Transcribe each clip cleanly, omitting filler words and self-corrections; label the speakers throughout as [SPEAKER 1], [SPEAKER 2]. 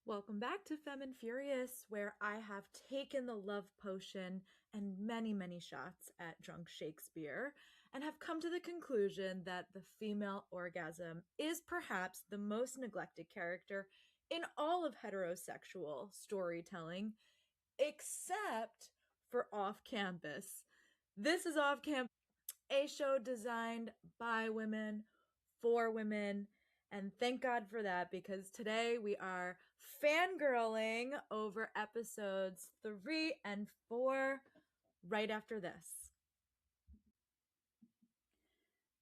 [SPEAKER 1] Welcome back to Femme Furious, where I have taken the love potion and many, many shots at drunk Shakespeare and have come to the conclusion that the female orgasm is perhaps the most neglected character in all of heterosexual storytelling, except for Off Campus. This is Off Campus, a show designed by women, for women, and thank God for that, because today we are fangirling over episodes 3 and 4 right after this.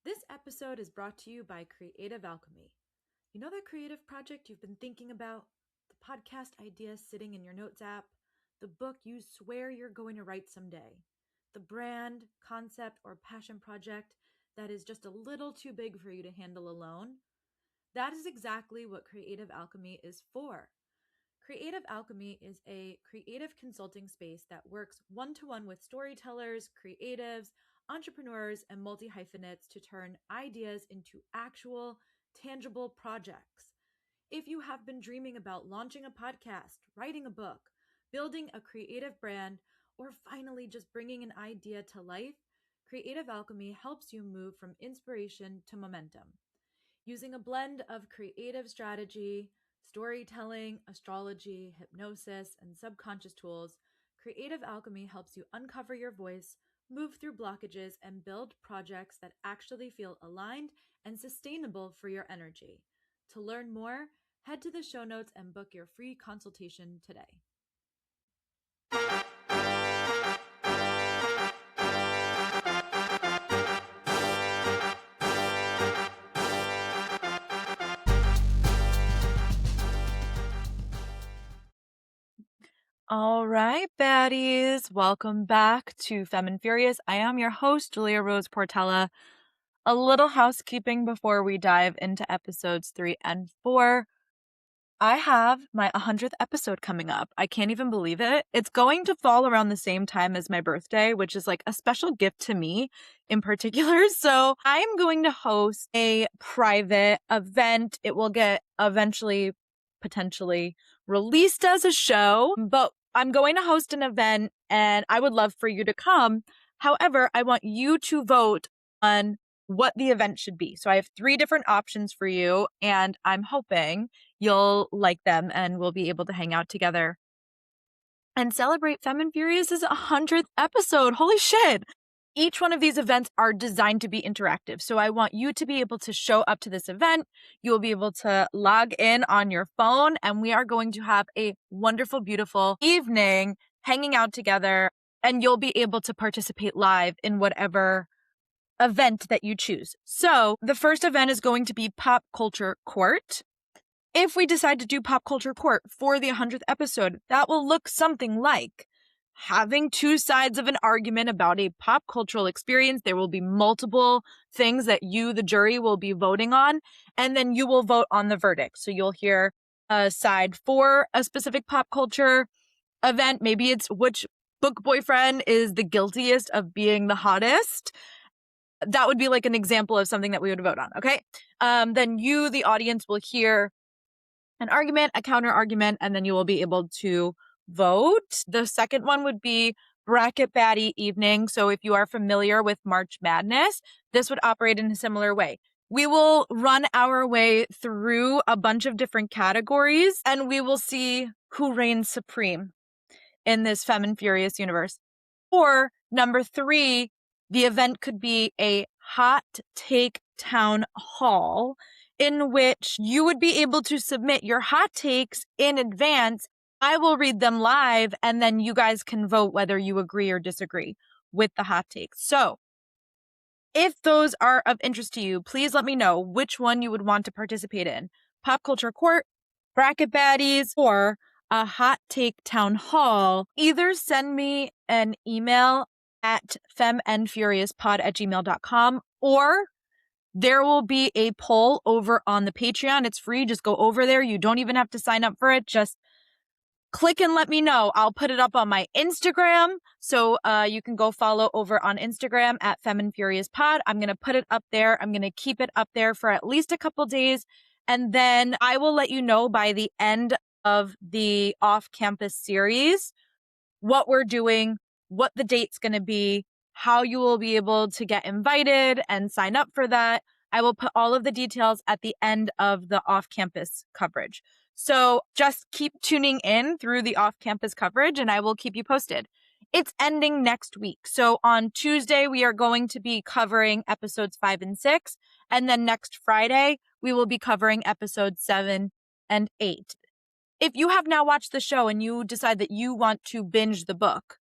[SPEAKER 1] This episode is brought to you by Creative Alchemy. You know that creative project you've been thinking about? The podcast idea sitting in your notes app? The book you swear you're going to write someday? The brand, concept, or passion project that is just a little too big for you to handle alone? That is exactly what Creative Alchemy is for. Creative Alchemy is a creative consulting space that works one-to-one with storytellers, creatives, entrepreneurs, and multi-hyphenates to turn ideas into actual, tangible projects. If you have been dreaming about launching a podcast, writing a book, building a creative brand, or finally just bringing an idea to life, Creative Alchemy helps you move from inspiration to momentum. Using a blend of creative strategy, storytelling, astrology, hypnosis, and subconscious tools, Creative Alchemy helps you uncover your voice, move through blockages, and build projects that actually feel aligned and sustainable for your energy. To learn more, head to the show notes and book your free consultation today. All right, baddies, welcome back to Femme Furious. I am your host, Julia Rose Portella. A little housekeeping before we dive into episodes 3 and 4. I have my 100th episode coming up. I can't even believe it. It's going to fall around the same time as my birthday, which is like a special gift to me in particular. So I am going to host a private event. It will get eventually, potentially released as a show, but I'm going to host an event and I would love for you to come. However, I want you to vote on what the event should be. So I have 3 different options for you, and I'm hoping you'll like them and we'll be able to hang out together and celebrate Femme Furious' 100th episode. Holy shit! Each one of these events are designed to be interactive. So I want you to be able to show up to this event. You will be able to log in on your phone, and we are going to have a wonderful, beautiful evening hanging out together, and you'll be able to participate live in whatever event that you choose. So the first event is going to be Pop Culture Court. If we decide to do Pop Culture Court for the 100th episode, that will look something like having 2 sides of an argument about a pop cultural experience. There will be multiple things that you, the jury, will be voting on, and then you will vote on the verdict. So you'll hear a side for a specific pop culture event. Maybe it's which book boyfriend is the guiltiest of being the hottest. That would be like an example of something that we would vote on, okay? Then you, the audience, will hear an argument, a counter argument, and then you will be able to vote. The second one would be Bracket Baddie Evening. So if you are familiar with March Madness, this would operate in a similar way. We will run our way through a bunch of different categories, and we will see who reigns supreme in this Femme Furious universe. Or number 3, the event could be a hot take town hall in which you would be able to submit your hot takes in advance. I will read them live, and then you guys can vote whether you agree or disagree with the hot takes. So if those are of interest to you, please let me know which one you would want to participate in. Pop Culture Court, Bracket Baddies, or a hot take town hall. Either send me an email at femandfuriouspod@gmail.com, or there will be a poll over on the Patreon. It's free. Just go over there. You don't even have to sign up for it. Just click and let me know. I'll put it up on my Instagram. So you can go follow over on Instagram at FemandFuriousPod. I'm going to put it up there. I'm going to keep it up there for at least a couple days. And then I will let you know by the end of the off-campus series, what we're doing, what the date's going to be, how you will be able to get invited and sign up for that. I will put all of the details at the end of the off-campus coverage. So just keep tuning in through the off-campus coverage and I will keep you posted. It's ending next week. So on Tuesday, we are going to be covering episodes 5 and 6. And then next Friday, we will be covering episodes 7 and 8. If you have now watched the show and you decide that you want to binge the book,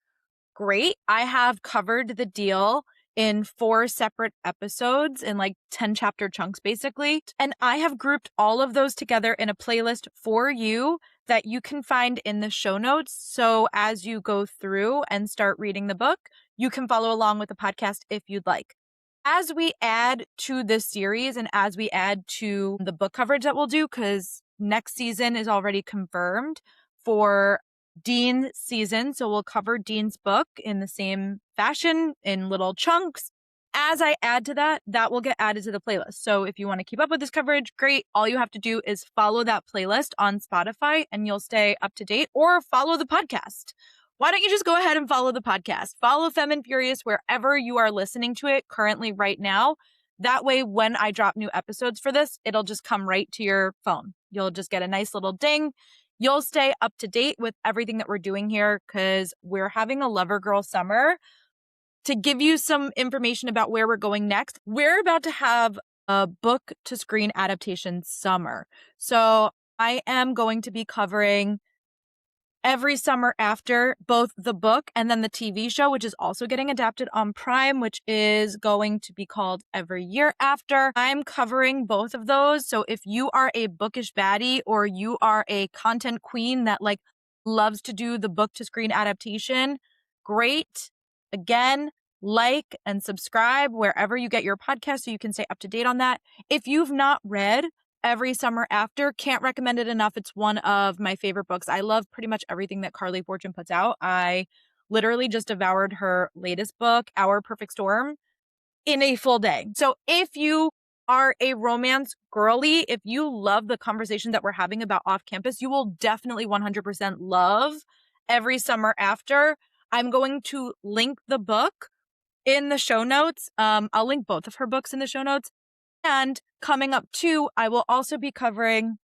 [SPEAKER 1] great. I have covered the deal in 4 separate episodes in like 10 chapter chunks, basically. And I have grouped all of those together in a playlist for you that you can find in the show notes. So as you go through and start reading the book, you can follow along with the podcast if you'd like. As we add to this series and as we add to the book coverage that we'll do, because next season is already confirmed for Dean's season. So we'll cover Dean's book in the same fashion in little chunks. As I add to that, that will get added to the playlist. So if you want to keep up with this coverage, great. All you have to do is follow that playlist on Spotify and you'll stay up to date, or follow the podcast. Why don't you just go ahead and follow the podcast? Follow Femme Furious wherever you are listening to it currently right now. That way, when I drop new episodes for this, it'll just come right to your phone. You'll just get a nice little ding. You'll stay up to date with everything that we're doing here because we're having a Lover Girl summer. To give you some information about where we're going next, we're about to have a book to screen adaptation summer. So I am going to be covering every summer after both the book and then the TV show, which is also getting adapted on Prime, which is going to be called Every Year After. I'm covering both of those. So if you are a bookish baddie or you are a content queen that like loves to do the book to screen adaptation, great. Again, like and subscribe wherever you get your podcast so you can stay up to date on that. If you've not read Every Summer After, can't recommend it enough. It's one of my favorite books. I love pretty much everything that Carly Fortune puts out. I literally just devoured her latest book, Our Perfect Storm, in a full day. So if you are a romance girly, if you love the conversation that we're having about off campus, you will definitely 100% love Every Summer After. I'm going to link the book in the show notes. I'll link both of her books in the show notes. And coming up too, I will also be covering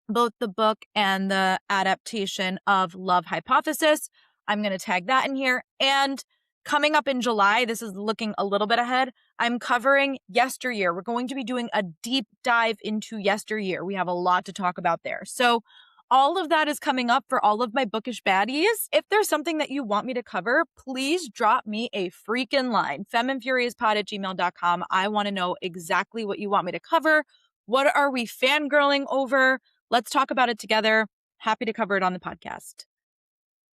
[SPEAKER 1] both the book and the adaptation of Love Hypothesis. I'm going to tag that in here. And coming up in July, this is looking a little bit ahead, I'm covering Yesteryear. We're going to be doing a deep dive into Yesteryear. We have a lot to talk about there. So all of that is coming up for all of my bookish baddies. If there's something that you want me to cover, please drop me a freaking line. FemmeandFuriousPod@gmail.com. I want to know exactly what you want me to cover. What are we fangirling over? Let's talk about it together. Happy to cover it on the podcast.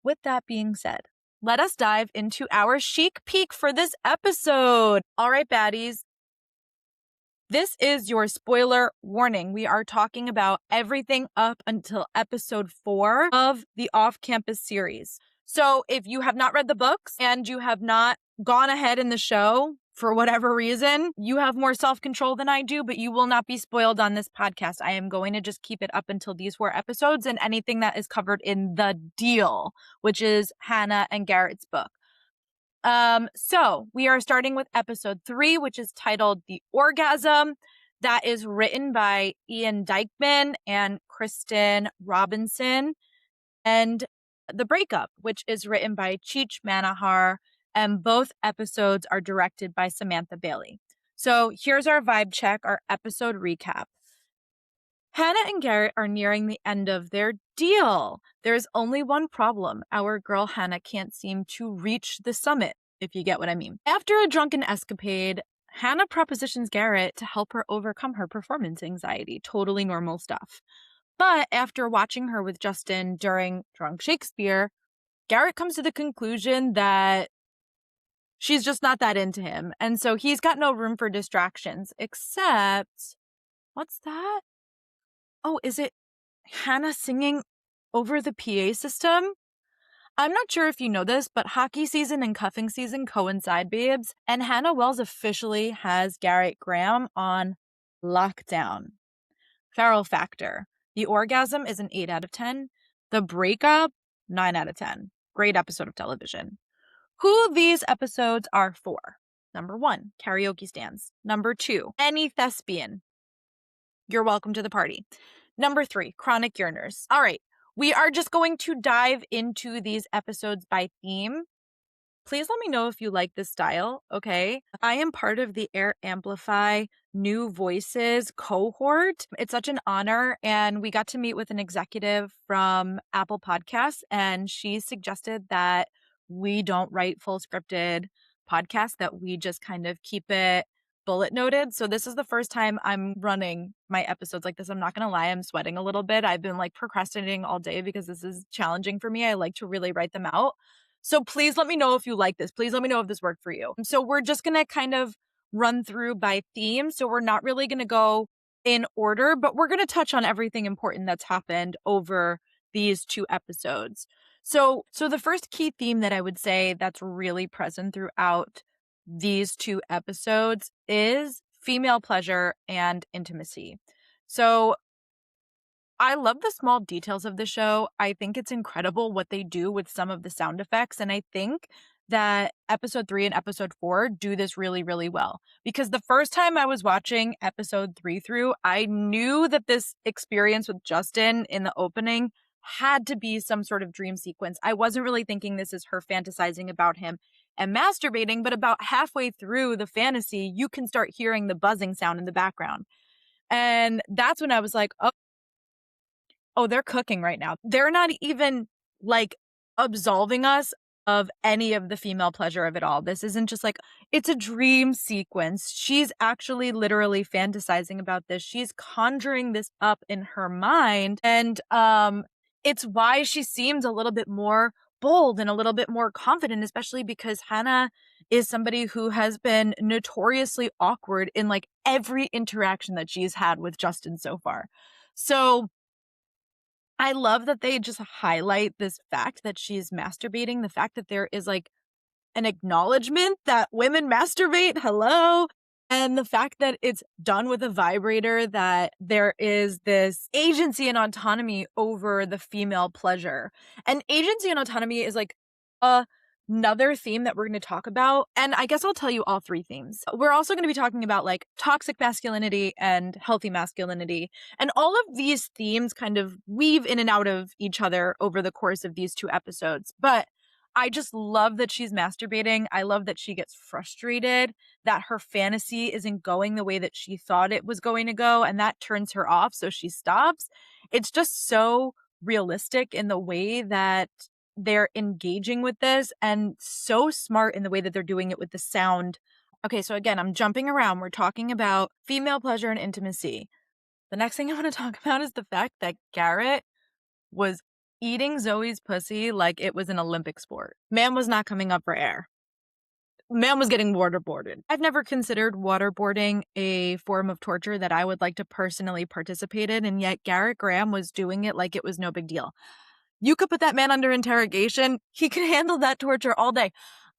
[SPEAKER 1] With that being said, let us dive into our chic peek for this episode. All right, baddies. This is your spoiler warning. We are talking about everything up until episode 4 of the off-campus series. So if you have not read the books and you have not gone ahead in the show for whatever reason, you have more self-control than I do, but you will not be spoiled on this podcast. I am going to just keep it up until these 4 episodes and anything that is covered in The Deal, which is Hannah and Garrett's book. So we are starting with episode 3, which is titled The Orgasm. That is written by Ian Dykeman and Kristen Robinson. And The Breakup, which is written by Chic Manahar. And both episodes are directed by Samantha Bailey. So here's our vibe check, our episode recap. Hannah and Garrett are nearing the end of their deal. There's only one problem. Our girl Hannah can't seem to reach the summit, if you get what I mean. After a drunken escapade, Hannah propositions Garrett to help her overcome her performance anxiety. Totally normal stuff. But after watching her with Justin during Drunk Shakespeare, Garrett comes to the conclusion that she's just not that into him. And so he's got no room for distractions, except, what's that? Oh, is it Hannah singing over the PA system? I'm not sure if you know this, but hockey season and cuffing season coincide, babes. And Hannah Wells officially has Garrett Graham on lockdown. Feral factor. The orgasm is an 8 out of 10. The breakup, 9 out of 10. Great episode of television. Who these episodes are for. Number 1, karaoke stands. Number 2, any thespian. You're welcome to the party. Number 3, chronic yearners. All right, we are just going to dive into these episodes by theme. Please let me know if you like this style, okay? I am part of the Air Amplify New Voices cohort. It's such an honor, and we got to meet with an executive from Apple Podcasts, and she suggested that we don't write full scripted podcasts, that we just kind of keep it bullet noted. So this is the first time I'm running my episodes like this. I'm not going to lie, I'm sweating a little bit. I've been like procrastinating all day because this is challenging for me. I like to really write them out. So please let me know if you like this. Please let me know if this worked for you. So we're just going to kind of run through by theme. So we're not really going to go in order, but we're going to touch on everything important that's happened over these 2 episodes. So the first key theme that I would say that's really present throughout these 2 episodes is female pleasure and intimacy. So I love the small details of the show. I think it's incredible what they do with some of the sound effects. And I think that episode 3 and episode 4 do this really, really well. Because the first time I was watching episode 3 through, I knew that this experience with Justin in the opening had to be some sort of dream sequence. I wasn't really thinking this is her fantasizing about him and masturbating, but about halfway through the fantasy, you can start hearing the buzzing sound in the background. And that's when I was like, oh, they're cooking right now. They're not even like absolving us of any of the female pleasure of it all. This isn't just like, it's a dream sequence. She's actually literally fantasizing about this. She's conjuring this up in her mind. And it's why she seems a little bit more bold and a little bit more confident, especially because Hannah is somebody who has been notoriously awkward in like every interaction that she's had with Justin so far. So I love that they just highlight this fact that she's masturbating, the fact that there is like an acknowledgement that women masturbate, hello, and the fact that it's done with a vibrator, that there is this agency and autonomy over the female pleasure. And agency and autonomy is like another theme that we're going to talk about. And I guess I'll tell you all 3 themes. We're also going to be talking about like toxic masculinity and healthy masculinity. And all of these themes kind of weave in and out of each other over the course of these 2 episodes. But I just love that she's masturbating. I love that she gets frustrated, that her fantasy isn't going the way that she thought it was going to go, and that turns her off, so she stops. It's just so realistic in the way that they're engaging with this, and so smart in the way that they're doing it with the sound. Okay, so again, I'm jumping around. We're talking about female pleasure and intimacy. The next thing I want to talk about is the fact that Garrett was eating Zoe's pussy like it was an Olympic sport. Man was not coming up for air. Man was getting waterboarded. I've never considered waterboarding a form of torture that I would like to personally participate in, and yet Garrett Graham was doing it like it was no big deal. You could put that man under interrogation. He could handle that torture all day.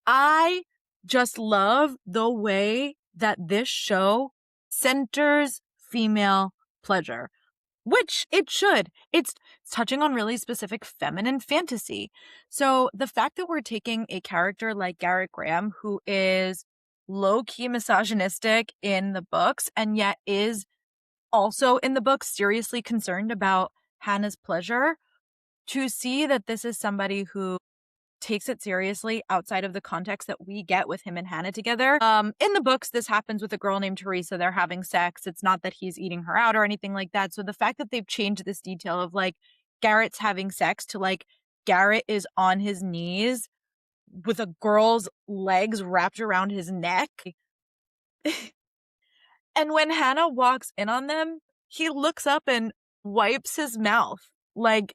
[SPEAKER 1] I just love the way that this show centers female pleasure, which it should. It's touching on really specific feminine fantasy. So the fact that we're taking a character like Garrett Graham, who is low-key misogynistic in the books, and yet is also in the books seriously concerned about Hannah's pleasure, to see that this is somebody who takes it seriously outside of the context that we get with him and Hannah together. In the books, this happens with a girl named Teresa. They're having sex. It's not that he's eating her out or anything like that. So the fact that they've changed this detail of like Garrett's having sex to like Garrett is on his knees with a girl's legs wrapped around his neck. And when Hannah walks in on them, he looks up and wipes his mouth. Like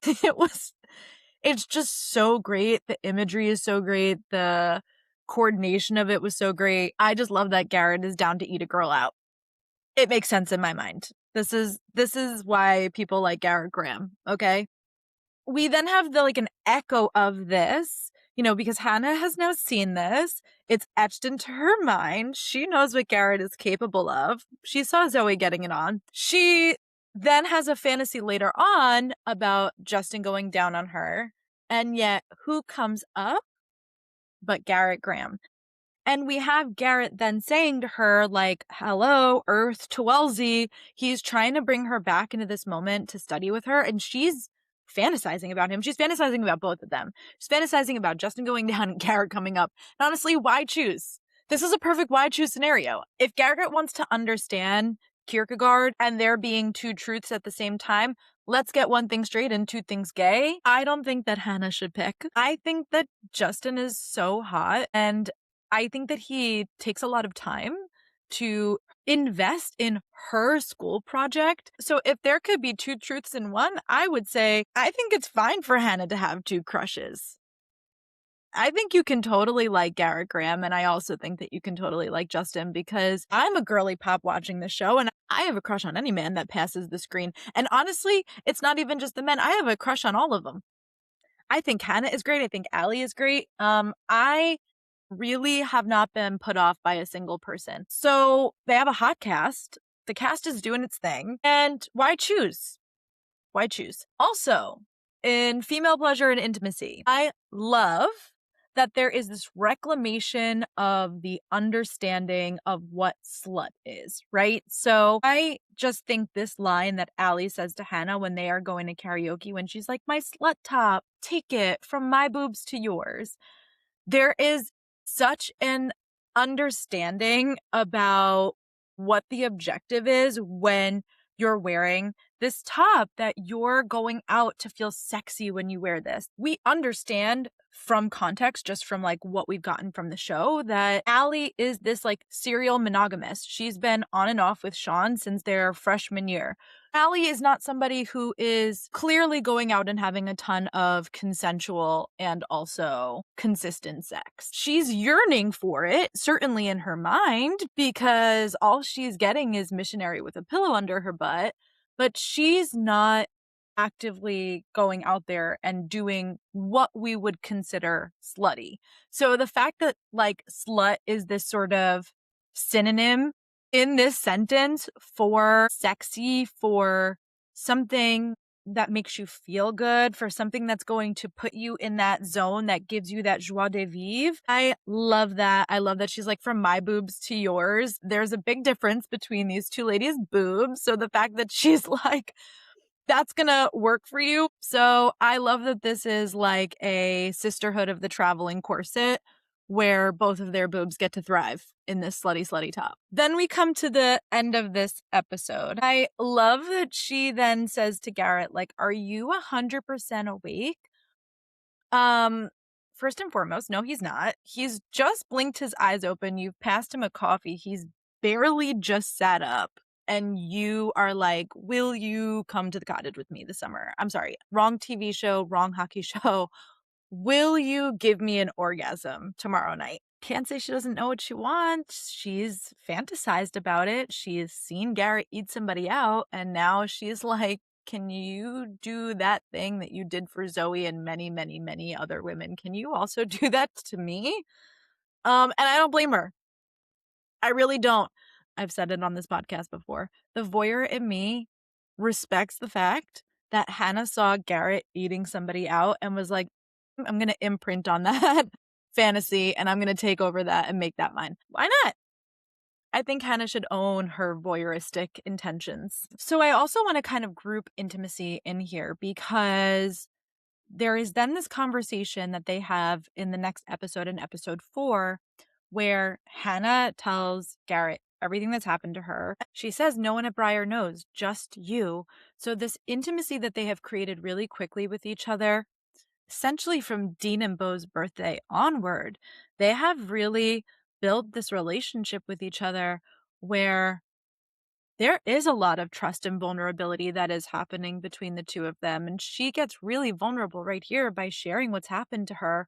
[SPEAKER 1] it's just so great. The imagery is so great. The coordination of it was so great. I just love that Garrett is down to eat a girl out. It makes sense in my mind. This is why people like Garrett Graham, okay? We then have an echo of this, because Hannah has now seen this. It's etched into her mind. She knows what Garrett is capable of. She saw Zoe getting it on. She then has a fantasy later on about Justin going down on her. And yet, who comes up but Garrett Graham? And we have Garrett then saying to her, like, hello, Earth to Wellesley. He's trying to bring her back into this moment to study with her. And she's fantasizing about him. She's fantasizing about both of them. She's fantasizing about Justin going down and Garrett coming up. And honestly, why choose? This is a perfect why choose scenario. If Garrett wants to understand Kierkegaard and there being two truths at the same time, let's get one thing straight and two things gay. I don't think that Hannah should pick. I think that Justin is so hot, and I think that he takes a lot of time to invest in her school project. So if there could be two truths in one, I would say I think it's fine for Hannah to have two crushes. I think you can totally like Garrett Graham, and I also think that you can totally like Justin, because I'm a girly pop watching the show, and I have a crush on any man that passes the screen. And honestly, it's not even just the men. I have a crush on all of them. I think Hannah is great. I think Allie is great. I really have not been put off by a single person. So they have a hot cast. The cast is doing its thing. And why choose? Why choose? Also, in female pleasure and intimacy, I love that there is this reclamation of the understanding of what slut is, right? So I just think this line that Allie says to Hannah when they are going to karaoke, when she's like, my slut top, take it from my boobs to yours. There is such an understanding about what the objective is when you're wearing this top, that you're going out to feel sexy when you wear this. We understand from context, just from like what we've gotten from the show, that Allie is this like serial monogamist. She's been on and off with Sean since their freshman year. Allie is not somebody who is clearly going out and having a ton of consensual and also consistent sex. She's yearning for it, certainly in her mind, because all she's getting is missionary with a pillow under her butt, but she's not actively going out there and doing what we would consider slutty. So the fact that like slut is this sort of synonym in this sentence for sexy, for something that makes you feel good, for something that's going to put you in that zone that gives you that joie de vivre. I love that. I love that she's like, from my boobs to yours. There's a big difference between these two ladies' boobs. So the fact that she's like, that's gonna work for you. So I love that this is like a sisterhood of the traveling corset, where both of their boobs get to thrive in this slutty top. Then we come to the end of this episode. I love that she then says to Garrett, like, are you 100% awake? First and foremost, no, he's not. He's just blinked his eyes open. You've passed him a coffee. He's barely just sat up. And you are like, will you come to the cottage with me this summer? I'm sorry, wrong TV show, wrong hockey show. Will you give me an orgasm tomorrow night? Can't say she doesn't know what she wants. She's fantasized about it. She's seen Garrett eat somebody out. And now she's like, can you do that thing that you did for Zoe and many, many, many other women? Can you also do that to me? And I don't blame her. I really don't. I've said it on this podcast before. The voyeur in me respects the fact that Hannah saw Garrett eating somebody out and was like, I'm going to imprint on that fantasy and I'm going to take over that and make that mine. Why not? I think Hannah should own her voyeuristic intentions. So I also want to kind of group intimacy in here, because there is then this conversation that they have in the next episode, in episode 4, where Hannah tells Garrett everything that's happened to her. She says, no one at Briar knows, just you. So this intimacy that they have created really quickly with each other, essentially from Dean and Beau's birthday onward, they have really built this relationship with each other where there is a lot of trust and vulnerability that is happening between the two of them. And she gets really vulnerable right here by sharing what's happened to her.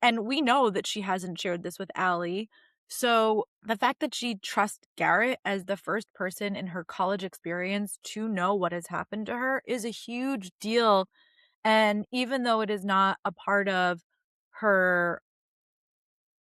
[SPEAKER 1] And we know that she hasn't shared this with Allie. So the fact that she trusts Garrett as the first person in her college experience to know what has happened to her is a huge deal. And even though it is not a part of her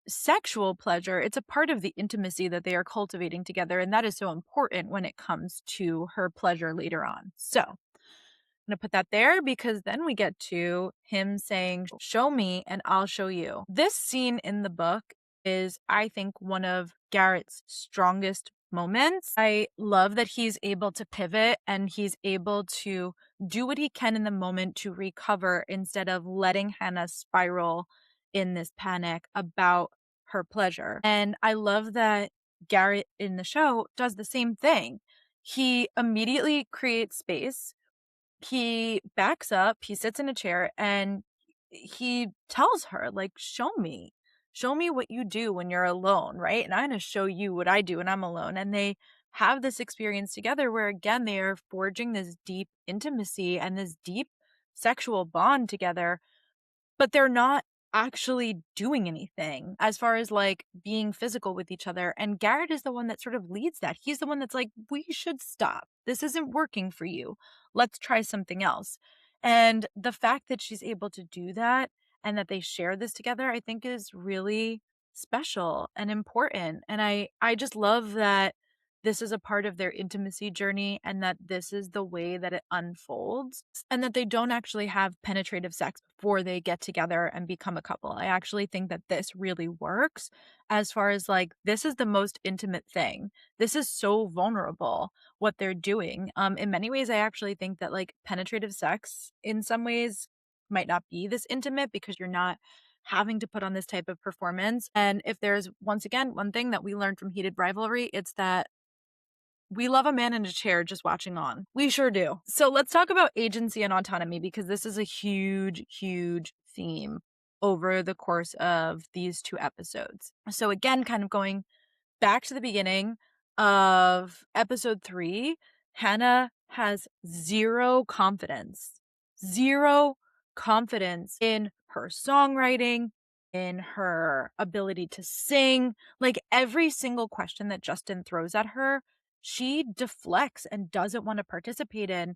[SPEAKER 1] sexual pleasure. It's a part of the intimacy that they are cultivating together, and that is so important when it comes to her pleasure later on. So I'm going to put that there because then we get to him saying, show me and I'll show you. This scene in the book is, I think, one of Garrett's strongest moments. I love that he's able to pivot and he's able to do what he can in the moment to recover instead of letting Hannah spiral in this panic about her pleasure. And I love that Garrett in the show does the same thing. He immediately creates space. He backs up, he sits in a chair, and he tells her, like, show me. Show me what you do when you're alone, right? And I'm going to show you what I do when I'm alone. And they have this experience together where, again, they are forging this deep intimacy and this deep sexual bond together, but they're not actually doing anything as far as like being physical with each other. And Garrett is the one that sort of leads that. He's the one that's like, we should stop. This isn't working for you. Let's try something else. And the fact that she's able to do that and that they share this together, I think is really special and important. And I just love that this is a part of their intimacy journey and that this is the way that it unfolds and that they don't actually have penetrative sex before they get together and become a couple. I actually think that this really works as far as like, this is the most intimate thing. This is so vulnerable what they're doing. In many ways, I actually think that like penetrative sex in some ways might not be this intimate because you're not having to put on this type of performance. And if there's once again, one thing that we learned from Heated Rivalry, it's that we love a man in a chair just watching on. We sure do. So let's talk about agency and autonomy because this is a huge, huge theme over the course of these two episodes. So again, kind of going back to the beginning of episode 3, Hannah has zero confidence in her songwriting, in her ability to sing. Like every single question that Justin throws at her, she deflects and doesn't want to participate in.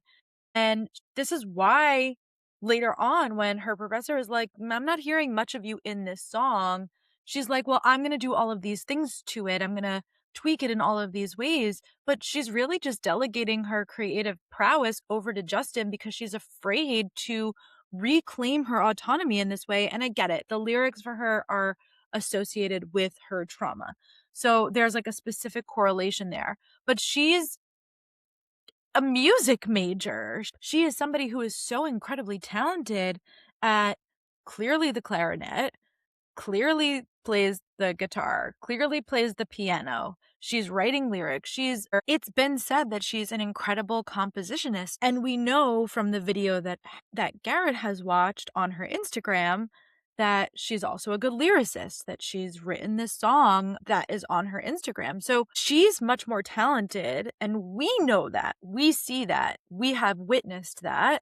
[SPEAKER 1] And this is why later on, when her professor is like, I'm not hearing much of you in this song, she's like, well, I'm going to do all of these things to it. I'm going to tweak it in all of these ways. But she's really just delegating her creative prowess over to Justin because she's afraid to reclaim her autonomy in this way. And I get it. The lyrics for her are associated with her trauma. So there's like a specific correlation there. But she's a music major. She is somebody who is so incredibly talented at clearly the clarinet, clearly plays the guitar, clearly plays the piano. She's writing lyrics. It's been said that she's an incredible compositionist. And we know from the video that Garrett has watched on her Instagram that she's also a good lyricist, that she's written this song that is on her Instagram. So she's much more talented, and we know that. We see that. We have witnessed that.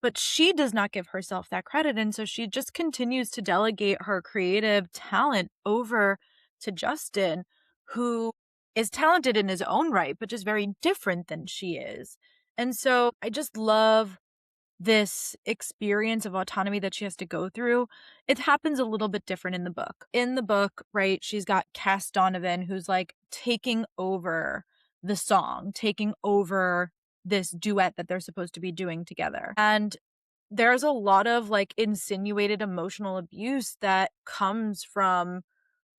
[SPEAKER 1] But she does not give herself that credit, and so she just continues to delegate her creative talent over to Justin, who is talented in his own right, but just very different than she is. And so I just love this experience of autonomy that she has to go through. It happens a little bit different in the book. In the book, right, she's got Cass Donovan who's like taking over the song, taking over this duet that they're supposed to be doing together. And there's a lot of like insinuated emotional abuse that comes from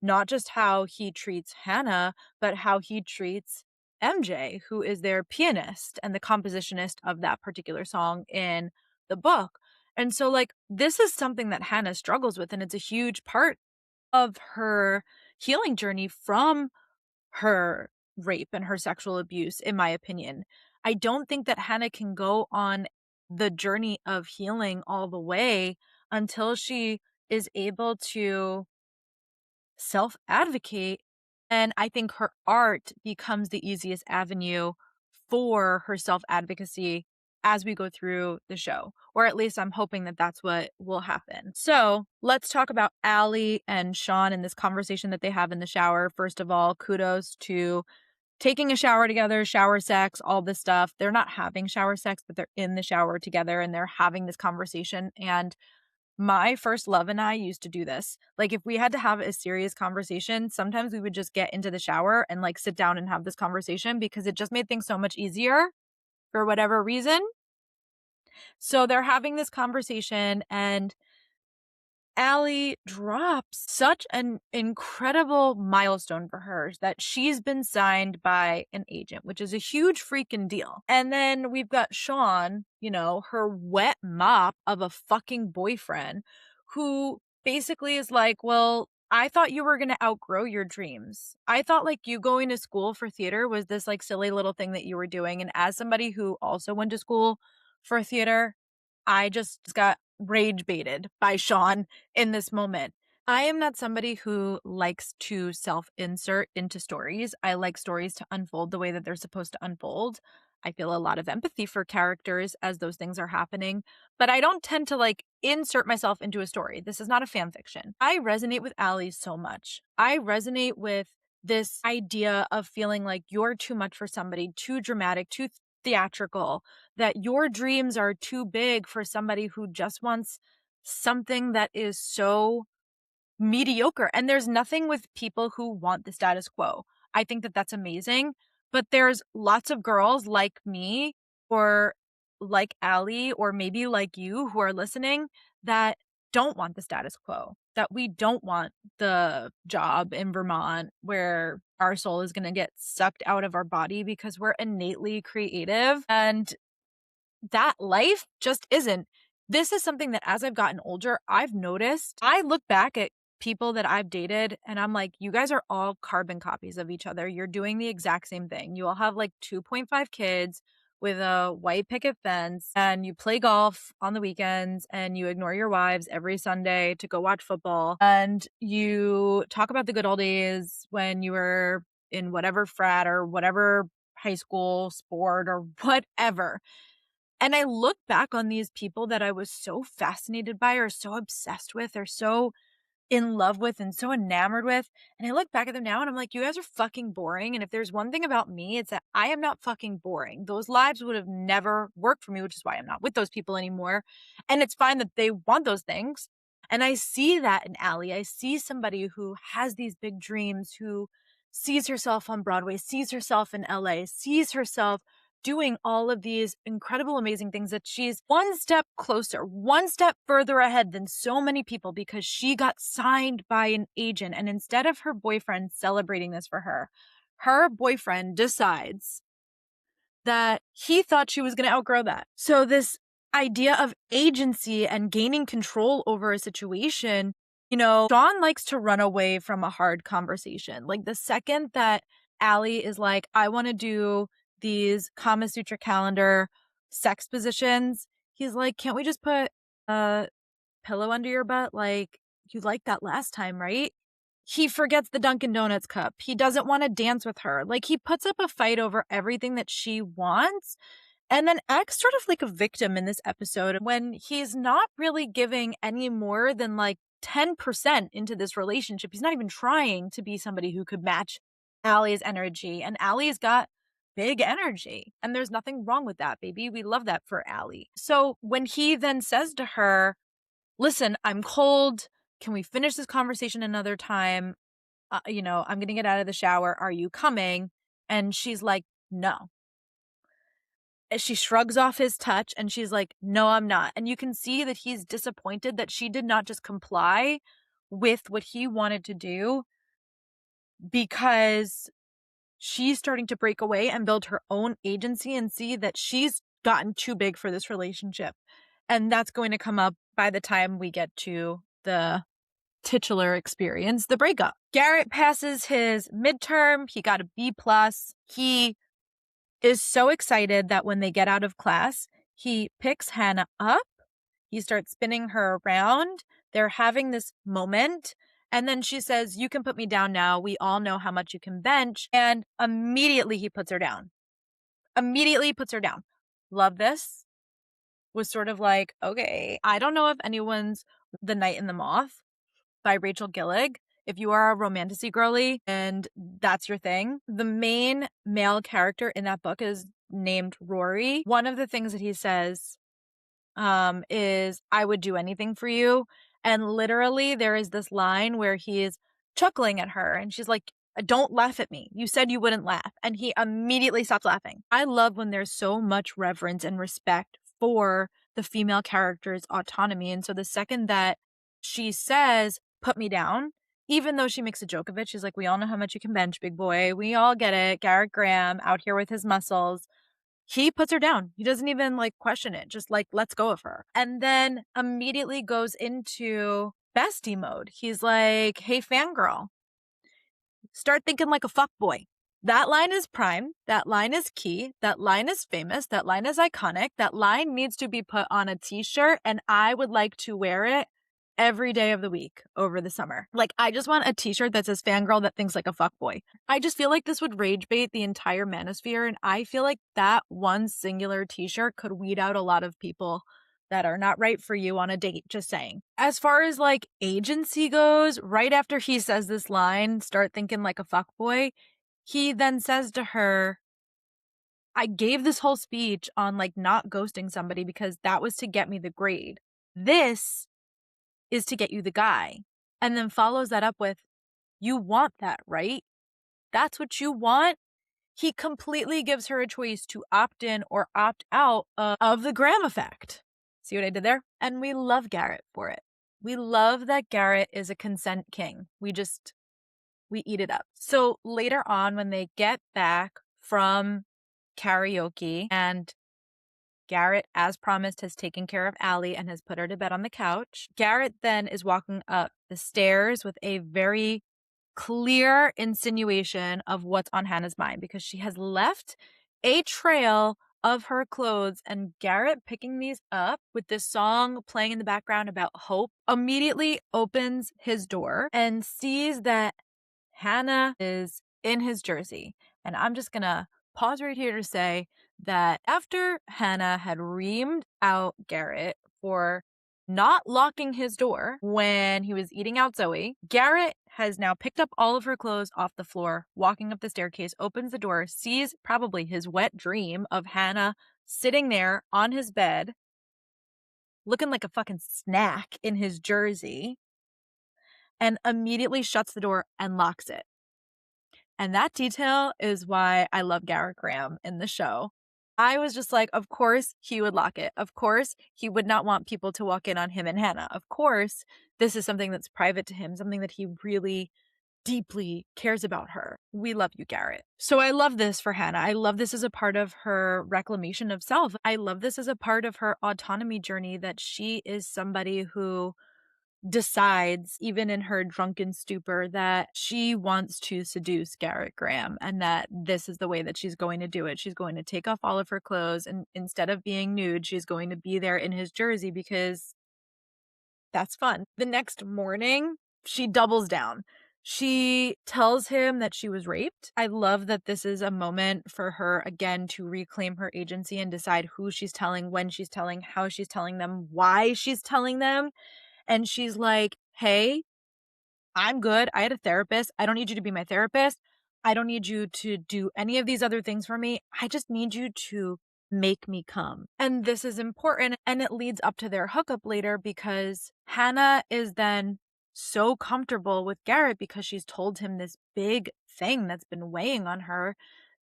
[SPEAKER 1] not just how he treats Hannah, but how he treats MJ, who is their pianist and the compositionist of that particular song in the book. And so, like, this is something that Hannah struggles with, and it's a huge part of her healing journey from her rape and her sexual abuse, in my opinion. I don't think that Hannah can go on the journey of healing all the way until she is able to self-advocate. And I think her art becomes the easiest avenue for her self-advocacy as we go through the show. Or at least I'm hoping that that's what will happen. So let's talk about Allie and Sean and this conversation that they have in the shower. First of all, kudos to taking a shower together, shower sex, all this stuff. They're not having shower sex, but they're in the shower together and they're having this conversation. And my first love and I used to do this. Like, if we had to have a serious conversation, sometimes we would just get into the shower and like sit down and have this conversation because it just made things so much easier for whatever reason. So they're having this conversation, and Allie drops such an incredible milestone for her that she's been signed by an agent, which is a huge freaking deal. And then we've got Sean, you know, her wet mop of a fucking boyfriend, who basically is like, well, I thought you were going to outgrow your dreams. I thought like you going to school for theater was this like silly little thing that you were doing. And as somebody who also went to school for theater, I just got rage baited by Sean in this moment. I am not somebody who likes to self-insert into stories. I like stories to unfold the way that they're supposed to unfold. I feel a lot of empathy for characters as those things are happening, but I don't tend to like insert myself into a story. This is not a fan fiction. I resonate with Allie so much. I resonate with this idea of feeling like you're too much for somebody, too dramatic, too theatrical, that your dreams are too big for somebody who just wants something that is so mediocre. And there's nothing with people who want the status quo. I think that that's amazing. But there's lots of girls like me or like Allie or maybe like you who are listening that don't want the status quo, that we don't want the job in Vermont where our soul is going to get sucked out of our body because we're innately creative. And that life just isn't. This is something that as I've gotten older, I've noticed. I look back at people that I've dated and I'm like, you guys are all carbon copies of each other. You're doing the exact same thing. You all have like 2.5 kids with a white picket fence, and you play golf on the weekends, and you ignore your wives every Sunday to go watch football, and you talk about the good old days when you were in whatever frat or whatever high school sport or whatever. And I look back on these people that I was so fascinated by or so obsessed with or so in love with and so enamored with. And I look back at them now and I'm like, you guys are fucking boring. And if there's one thing about me, it's that I am not fucking boring. Those lives would have never worked for me, which is why I'm not with those people anymore. And it's fine that they want those things. And I see that in Allie. I see somebody who has these big dreams, who sees herself on Broadway, sees herself in LA, sees herself doing all of these incredible, amazing things, that she's one step closer, one step further ahead than so many people because she got signed by an agent. And instead of her boyfriend celebrating this for her, her boyfriend decides that he thought she was going to outgrow that. So this idea of agency and gaining control over a situation, you know, Dawn likes to run away from a hard conversation. Like the second that Allie is like, I want to do these Kama Sutra calendar sex positions, he's like, can't we just put a pillow under your butt? Like, you liked that last time, right? He forgets the Dunkin' Donuts cup. He doesn't want to dance with her. Like, he puts up a fight over everything that she wants and then acts sort of like a victim in this episode when he's not really giving any more than like 10% into this relationship. He's not even trying to be somebody who could match Allie's energy. And Allie's got big energy. And there's nothing wrong with that, baby. We love that for Allie. So when he then says to her, listen, I'm cold. Can we finish this conversation another time? I'm going to get out of the shower. Are you coming? And she's like, no. She shrugs off his touch and she's like, no, I'm not. And you can see that he's disappointed that she did not just comply with what he wanted to do, because she's starting to break away and build her own agency and see that she's gotten too big for this relationship. And that's going to come up by the time we get to the titular experience, the breakup. Garrett passes his midterm. He got a B+. He is so excited that when they get out of class, he picks Hannah up. He starts spinning her around. They're having this moment. And then she says, you can put me down now. We all know how much you can bench. And immediately he puts her down. Immediately puts her down. Love this. Was sort of like, okay, I don't know if anyone's The Night and the Moth by Rachel Gillig. If you are a romantasy girly and that's your thing, the main male character in that book is named Rory. One of the things that he says is I would do anything for you. And literally there is this line where he is chuckling at her and she's like, don't laugh at me. You said you wouldn't laugh. And he immediately stops laughing. I love when there's so much reverence and respect for the female character's autonomy. And so the second that she says, put me down, even though she makes a joke of it, she's like, we all know how much you can bench, big boy. We all get it. Garrett Graham out here with his muscles. He puts her down. He doesn't even like question it, just like lets go of her. And then immediately goes into bestie mode. He's like, hey, fangirl, start thinking like a fuckboy. That line is prime. That line is key. That line is famous. That line is iconic. That line needs to be put on a t-shirt, and I would like to wear it every day of the week over the summer. Like, I just want a t-shirt that says fangirl that thinks like a fuckboy. I just feel like this would rage bait the entire manosphere, and I feel like that one singular t-shirt could weed out a lot of people that are not right for you on a date, just saying. As far as like agency goes, right after he says this line, start thinking like a fuckboy, he then says to her, I gave this whole speech on like not ghosting somebody because that was to get me the grade. This is to get you the guy. And then follows that up with, you want that, right? That's what you want? He completely gives her a choice to opt in or opt out of the Graham effect. See what I did there? And we love Garrett for it. We love that Garrett is a consent king. We eat it up. So later on, when they get back from karaoke and Garrett, as promised, has taken care of Allie and has put her to bed on the couch, Garrett then is walking up the stairs with a very clear insinuation of what's on Hannah's mind, because she has left a trail of her clothes, and Garrett picking these up with this song playing in the background about hope immediately opens his door and sees that Hannah is in his jersey. And I'm just gonna pause right here to say that after Hannah had reamed out Garrett for not locking his door when he was eating out Zoe, Garrett has now picked up all of her clothes off the floor, walking up the staircase, opens the door, sees probably his wet dream of Hannah sitting there on his bed, looking like a fucking snack in his jersey, and immediately shuts the door and locks it. And that detail is why I love Garrett Graham in the show. I was just like, of course he would lock it. Of course he would not want people to walk in on him and Hannah. Of course this is something that's private to him, something that he really deeply cares about her. We love you, Garrett. So I love this for Hannah. I love this as a part of her reclamation of self. I love this as a part of her autonomy journey, that she is somebody who decides, even in her drunken stupor, that she wants to seduce Garrett Graham, and that this is the way that she's going to do it. She's going to take off all of her clothes, and instead of being nude, she's going to be there in his jersey because that's fun. The next morning, she doubles down. She tells him that she was raped. I love that this is a moment for her, again, to reclaim her agency and decide who she's telling, when she's telling, how she's telling them, why she's telling them. And she's like, hey, I'm good. I had a therapist. I don't need you to be my therapist. I don't need you to do any of these other things for me. I just need you to make me come. And this is important. And it leads up to their hookup later, because Hannah is then so comfortable with Garrett because she's told him this big thing that's been weighing on her,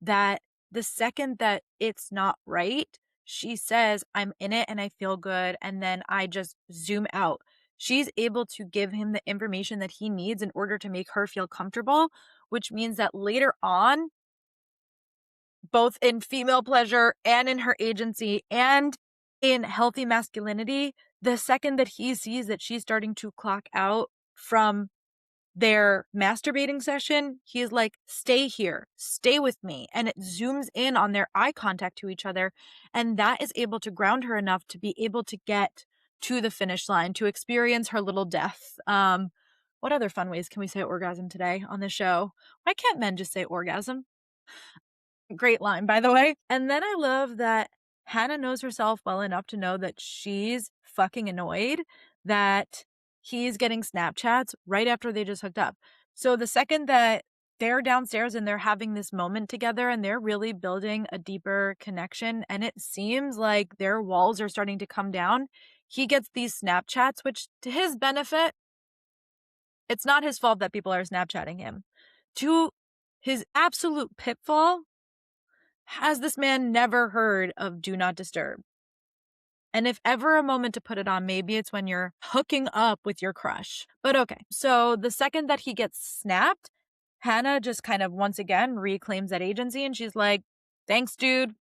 [SPEAKER 1] that the second that it's not right, she says, I'm in it and I feel good. And then I just zoom out. She's able to give him the information that he needs in order to make her feel comfortable, which means that later on, both in female pleasure and in her agency and in healthy masculinity, the second that he sees that she's starting to clock out from their masturbating session, he's like, stay here, stay with me. And it zooms in on their eye contact to each other. And that is able to ground her enough to be able to get to the finish line, to experience her little death. What other fun ways can we say orgasm today on the show? Why can't men just say orgasm? Great line, by the way. And then I love that Hannah knows herself well enough to know that she's fucking annoyed that he's getting Snapchats right after they just hooked up. So the second that they're downstairs and they're having this moment together and they're really building a deeper connection. And it seems like their walls are starting to come down. He gets these Snapchats, which to his benefit, it's not his fault that people are Snapchatting him. To his absolute pitfall, has this man never heard of Do Not Disturb? And if ever a moment to put it on, maybe it's when you're hooking up with your crush. But okay, so the second that he gets snapped, Hannah just kind of once again reclaims that agency and she's like, thanks, dude.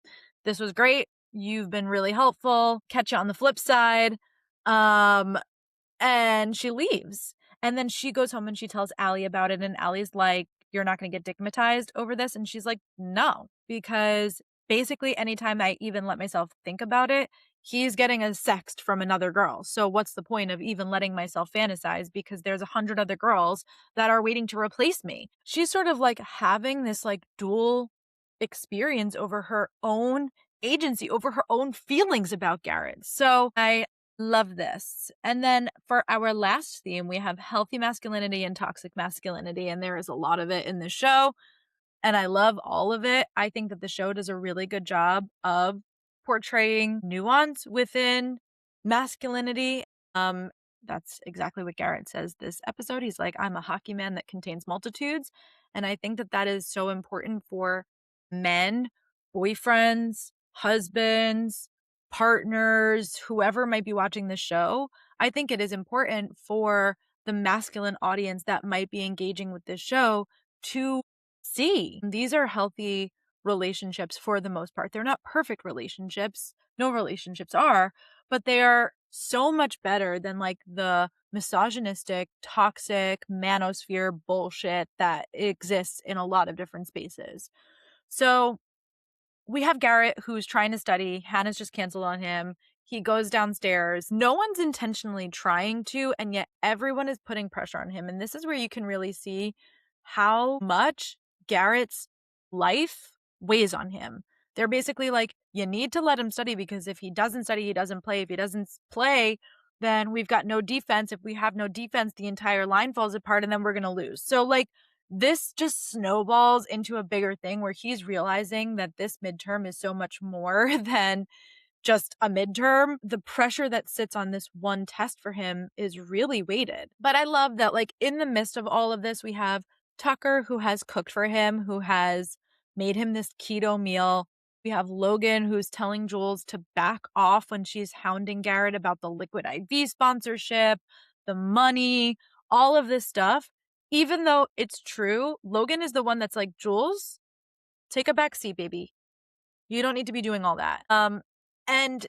[SPEAKER 1] This was great. You've been really helpful. Catch you on the flip side. And she leaves. And then she goes home and she tells Allie about it. And Allie's like, you're not going to get stigmatized over this. And she's like, no, because basically anytime I even let myself think about it, he's getting a sext from another girl. So what's the point of even letting myself fantasize? Because there's 100 other girls that are waiting to replace me. She's sort of like having this like dual experience over her own agency, over her own feelings about Garrett. So I love this. And then for our last theme, we have healthy masculinity and toxic masculinity. And there is a lot of it in the show. And I love all of it. I think that the show does a really good job of portraying nuance within masculinity. That's exactly what Garrett says this episode. He's like, I'm a hockey man that contains multitudes. And I think that that is so important for men, boyfriends, husbands, partners, whoever might be watching the show. I think it is important for the masculine audience that might be engaging with this show to see these are healthy relationships for the most part. They're not perfect relationships. No relationships are, but they are so much better than like the misogynistic, toxic manosphere bullshit that exists in a lot of different spaces. So we have Garrett who's trying to study. Hannah's just canceled on him. He goes downstairs. No one's intentionally trying to, and yet everyone is putting pressure on him. And this is where you can really see how much Garrett's life weighs on him. They're basically like, you need to let him study because if he doesn't study, he doesn't play. If he doesn't play, then we've got no defense. If we have no defense, the entire line falls apart and then we're going to lose. So like, this just snowballs into a bigger thing where he's realizing that this midterm is so much more than just a midterm. The pressure that sits on this one test for him is really weighted. But I love that, like, in the midst of all of this, we have Tucker who has cooked for him, who has made him this keto meal. We have Logan who's telling Jules to back off when she's hounding Garrett about the Liquid IV sponsorship, the money, all of this stuff. Even though it's true, Logan is the one that's like, Jules, take a back seat, baby. You don't need to be doing all that. And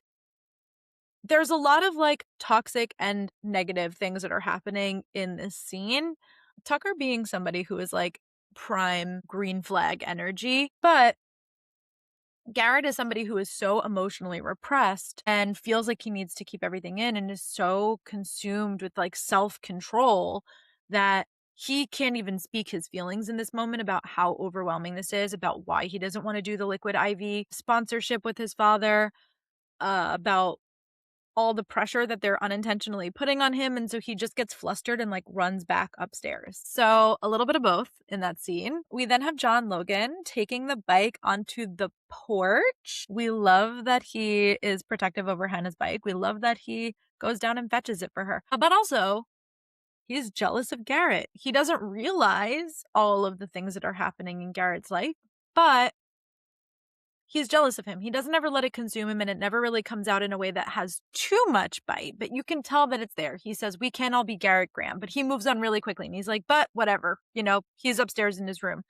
[SPEAKER 1] there's a lot of like toxic and negative things that are happening in this scene. Tucker being somebody who is like prime green flag energy, but Garrett is somebody who is so emotionally repressed and feels like he needs to keep everything in and is so consumed with like self-control that he can't even speak his feelings in this moment about how overwhelming this is, about why he doesn't want to do the Liquid IV sponsorship with his father, about all the pressure that they're unintentionally putting on him. And so he just gets flustered and like runs back upstairs. So a little bit of both in that scene. We then have John Logan taking the bike onto the porch. We love that he is protective over Hannah's bike. We love that he goes down and fetches it for her. But also, he's jealous of Garrett. He doesn't realize all of the things that are happening in Garrett's life, but he's jealous of him. He doesn't ever let it consume him, and it never really comes out in a way that has too much bite, but you can tell that it's there. He says, we can't all be Garrett Graham, but he moves on really quickly, and he's like, but whatever, you know, he's upstairs in his room.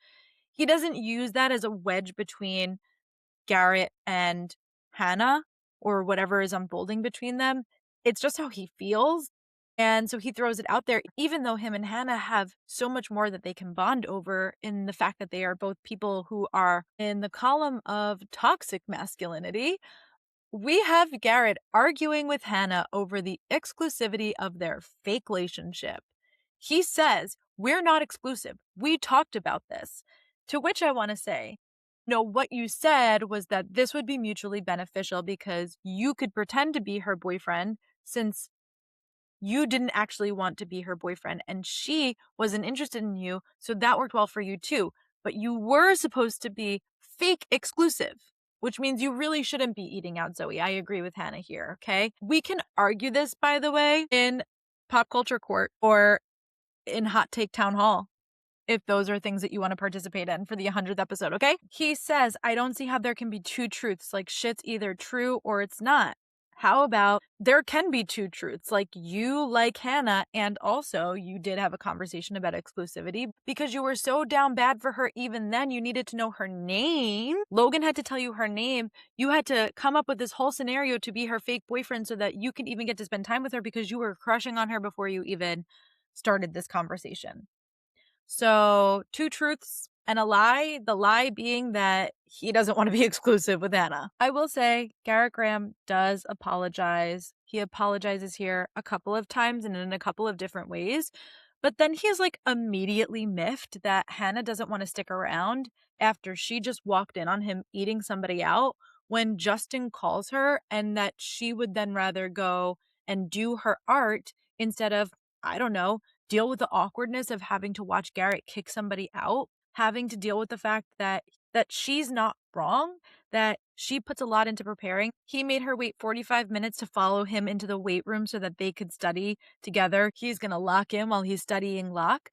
[SPEAKER 1] He doesn't use that as a wedge between Garrett and Hannah or whatever is unfolding between them. It's just how he feels. And so he throws it out there, even though him and Hannah have so much more that they can bond over in the fact that they are both people who are in the column of toxic masculinity. We have Garrett arguing with Hannah over the exclusivity of their fake relationship. He says, we're not exclusive. We talked about this. To which I want to say, no, what you said was that this would be mutually beneficial because you could pretend to be her boyfriend since you didn't actually want to be her boyfriend and she wasn't interested in you. So that worked well for you too. But you were supposed to be fake exclusive, which means you really shouldn't be eating out, Zoe. I agree with Hannah here, okay? We can argue this, by the way, in pop culture court or in hot take town hall, if those are things that you want to participate in for the 100th episode, okay? He says, I don't see how there can be two truths, like shit's either true or it's not. How about there can be two truths, like you like Hannah, and also you did have a conversation about exclusivity because you were so down bad for her even then you needed to know her name. Logan had to tell you her name. You had to come up with this whole scenario to be her fake boyfriend so that you can even get to spend time with her because you were crushing on her before you even started this conversation. So, two truths and a lie, the lie being that he doesn't want to be exclusive with Anna. I will say Garrett Graham does apologize. He apologizes here a couple of times and in a couple of different ways. But then he's like immediately miffed that Hannah doesn't want to stick around after she just walked in on him eating somebody out when Justin calls her, and that she would then rather go and do her art instead of, I don't know, deal with the awkwardness of having to watch Garrett kick somebody out, having to deal with the fact that she's not wrong, that she puts a lot into preparing. He made her wait 45 minutes to follow him into the weight room so that they could study together. He's going to lock in while he's studying lock.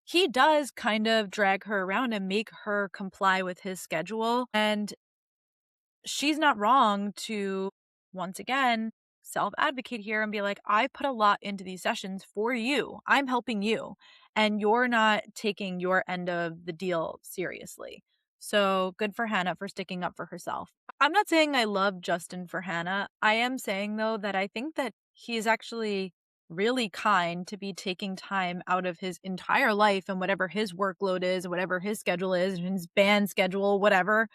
[SPEAKER 1] He does kind of drag her around and make her comply with his schedule. And she's not wrong to, once again, self-advocate here and be like, I put a lot into these sessions for you. I'm helping you. And you're not taking your end of the deal seriously. So good for Hannah for sticking up for herself. I'm not saying I love Justin for Hannah. I am saying, though, that I think that he's actually really kind to be taking time out of his entire life and whatever his workload is, whatever his schedule is, his band schedule, whatever,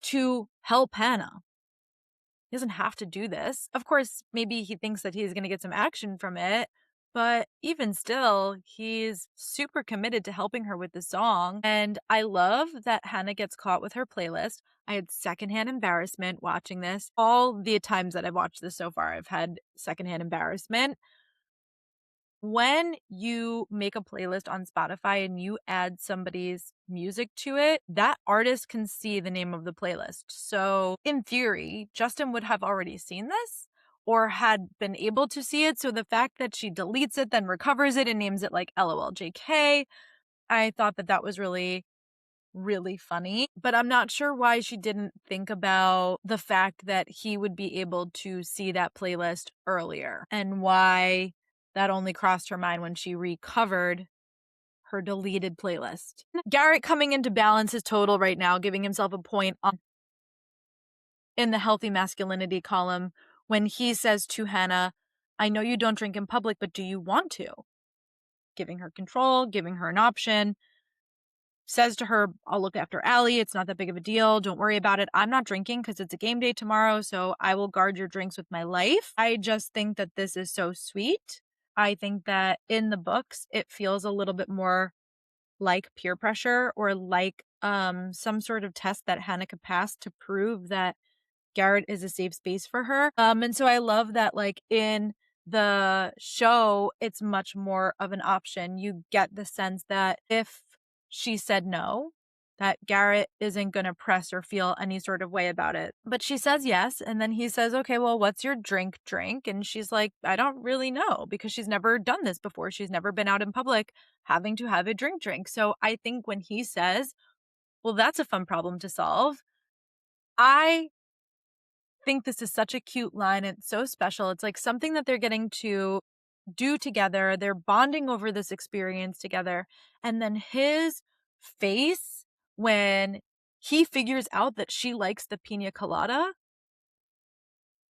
[SPEAKER 1] to help Hannah. He doesn't have to do this. Of course, maybe he thinks that he's going to get some action from it, but even still, he's super committed to helping her with the song. And I love that Hannah gets caught with her playlist. I had secondhand embarrassment watching this. All the times that I've watched this so far, I've had secondhand embarrassment. When you make a playlist on Spotify and you add somebody's music to it, that artist can see the name of the playlist. So in theory, Justin would have already seen this or had been able to see it. So the fact that she deletes it, then recovers it and names it like LOLJK, I thought that that was really funny, but I'm not sure why she didn't think about the fact that he would be able to see that playlist earlier and why that only crossed her mind when she recovered her deleted playlist. Garrett coming into balance his total right now, giving himself a point in the healthy masculinity column when he says to Hannah, I know you don't drink in public, but do you want to? Giving her control, giving her an option. Says to her, I'll look after Allie. It's not that big of a deal. Don't worry about it. I'm not drinking because it's a game day tomorrow, so I will guard your drinks with my life. I just think that this is so sweet. I think that in the books, it feels a little bit more like peer pressure or like some sort of test that Hannah could pass to prove that Garrett is a safe space for her. And so I love that, like, in the show, it's much more of an option. You get the sense that if she said no, that Garrett isn't going to press or feel any sort of way about it. But she says yes. And then he says, okay, well, what's your drink? And she's like, I don't really know, because she's never done this before. She's never been out in public having to have a drink. So I think when he says, well, that's a fun problem to solve, I think this is such a cute line. It's so special. It's like something that they're getting to do together. They're bonding over this experience together. And then his face when he figures out that she likes the pina colada,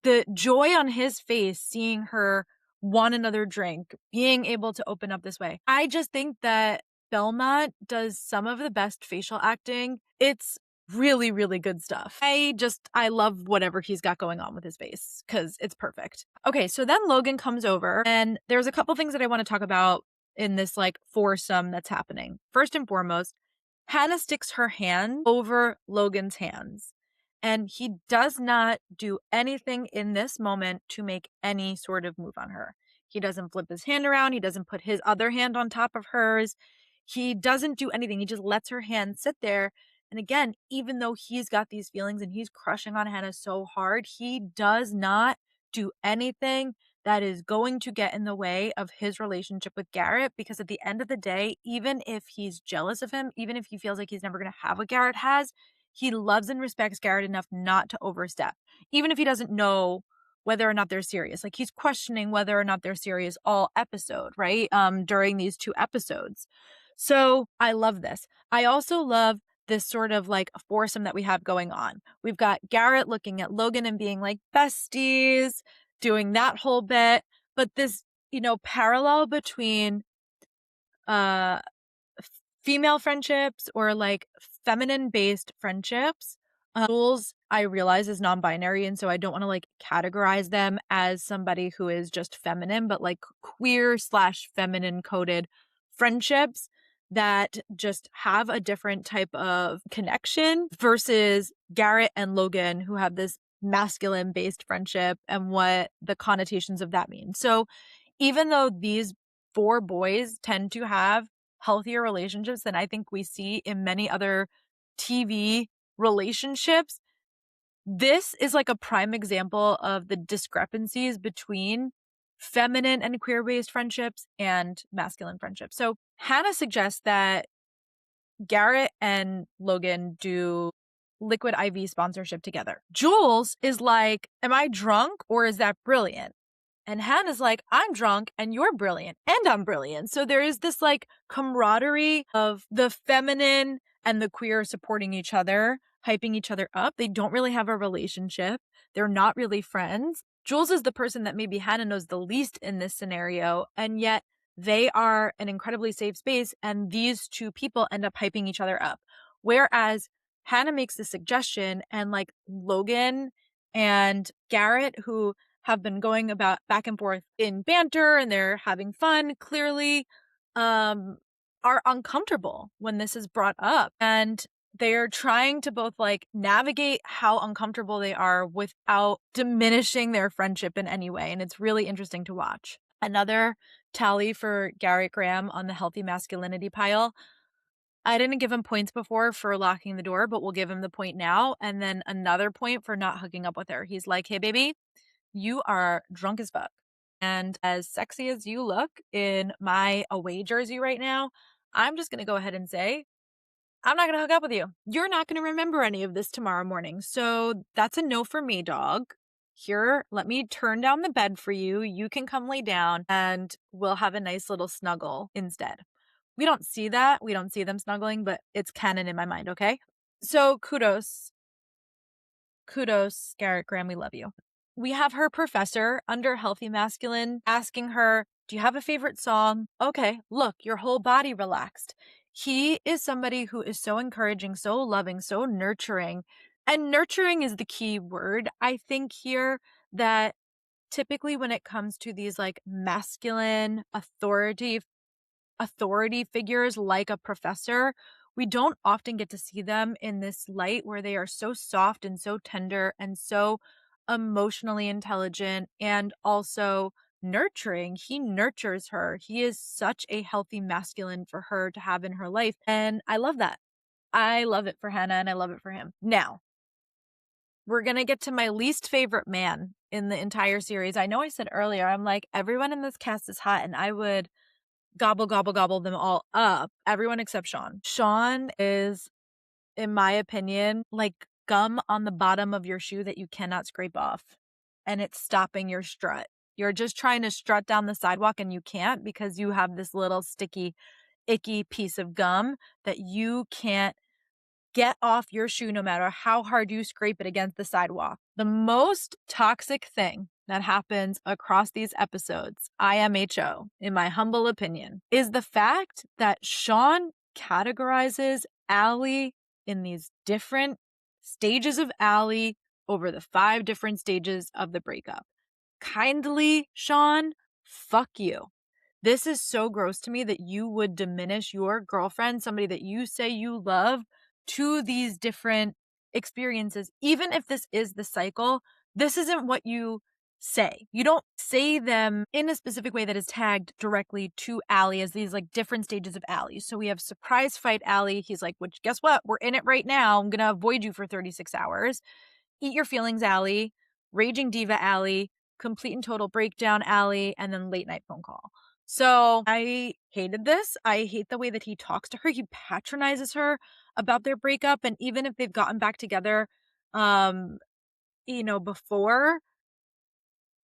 [SPEAKER 1] the joy on his face seeing her want another drink, being able to open up this way. I just think that Belmont does some of the best facial acting. It's really, really good stuff. I love whatever he's got going on with his face because it's perfect. Okay, so then Logan comes over and there's a couple things that I want to talk about in this like foursome that's happening. First and foremost, Hannah sticks her hand over Logan's hands. And he does not do anything in this moment to make any sort of move on her. He doesn't flip his hand around. He doesn't put his other hand on top of hers. He doesn't do anything. He just lets her hand sit there. And again, even though he's got these feelings and he's crushing on Hannah so hard, he does not do anything that is going to get in the way of his relationship with Garrett, because at the end of the day, even if he's jealous of him, even if he feels like he's never going to have what Garrett has, he loves and respects Garrett enough not to overstep, even if he doesn't know whether or not they're serious. Like, he's questioning whether or not they're serious all episode, right? During these 2 episodes. So I love this. I also love this sort of like foursome that we have going on. We've got Garrett looking at Logan and being like besties, doing that whole bit. But this, parallel between uh female friendships or like feminine based friendships. Jules, I realize, is non-binary, and so I don't want to like categorize them as somebody who is just feminine, but like queer/feminine coded friendships that just have a different type of connection versus Garrett and Logan, who have this masculine based friendship and what the connotations of that mean. So even though these 4 boys tend to have healthier relationships than I think we see in many other TV relationships, this is like a prime example of the discrepancies between feminine and queer-based friendships and masculine friendships. So Hannah suggests that Garrett and Logan do Liquid IV sponsorship together. Jules is like, am I drunk or is that brilliant? And Hannah's like, I'm drunk and you're brilliant and I'm brilliant. So there is this like camaraderie of the feminine and the queer supporting each other, hyping each other up. They don't really have a relationship. They're not really friends. Jules is the person that maybe Hannah knows the least in this scenario. And yet they are an incredibly safe space. And these 2 people end up hyping each other up. Whereas Hannah makes the suggestion and like Logan and Garrett, who have been going about back and forth in banter and they're having fun, clearly are uncomfortable when this is brought up. And they're trying to both like navigate how uncomfortable they are without diminishing their friendship in any way. And it's really interesting to watch. Another tally for Garrett Graham on the healthy masculinity pile. I didn't give him points before for locking the door, but we'll give him the point now. And then another point for not hooking up with her. He's like, hey, baby, you are drunk as fuck. And as sexy as you look in my away jersey right now, I'm just going to go ahead and say, I'm not going to hook up with you. You're not going to remember any of this tomorrow morning. So that's a no for me, dog. Here, let me turn down the bed for you. You can come lay down and we'll have a nice little snuggle instead. We don't see that. We don't see them snuggling, but it's canon in my mind, okay? So kudos, Garrett Graham, we love you. We have her professor under Healthy Masculine asking her, do you have a favorite song? Okay, look, your whole body relaxed. He is somebody who is so encouraging, so loving, so nurturing. And nurturing is the key word, I think, here, that typically when it comes to these like masculine authority figures like a professor, we don't often get to see them in this light where they are so soft and so tender and so emotionally intelligent and also nurturing. He nurtures her. He is such a healthy masculine for her to have in her life. And I love that. I love it for Hannah and I love it for him. Now, we're going to get to my least favorite man in the entire series. I know I said earlier, I'm like, everyone in this cast is hot and I would gobble them all up. Everyone except Sean. Sean is, in my opinion, like gum on the bottom of your shoe that you cannot scrape off. And it's stopping your strut. You're just trying to strut down the sidewalk and you can't because you have this little sticky, icky piece of gum that you can't get off your shoe no matter how hard you scrape it against the sidewalk. The most toxic thing that happens across these episodes, IMHO, in my humble opinion, is the fact that Sean categorizes Allie in these different stages of Allie over the 5 different stages of the breakup. Kindly, Sean, fuck you. This is so gross to me that you would diminish your girlfriend, somebody that you say you love, to these different experiences. Even if this is the cycle, this isn't what you say. You don't say them in a specific way that is tagged directly to Allie as these like different stages of Allie. So we have surprise fight Allie. He's like, which guess what? We're in it right now. I'm going to avoid you for 36 hours. Eat your feelings Allie, raging diva Allie, complete and total breakdown Allie, and then late night phone call. So I hated this. I hate the way that he talks to her. He patronizes her about their breakup. And even if they've gotten back together, before,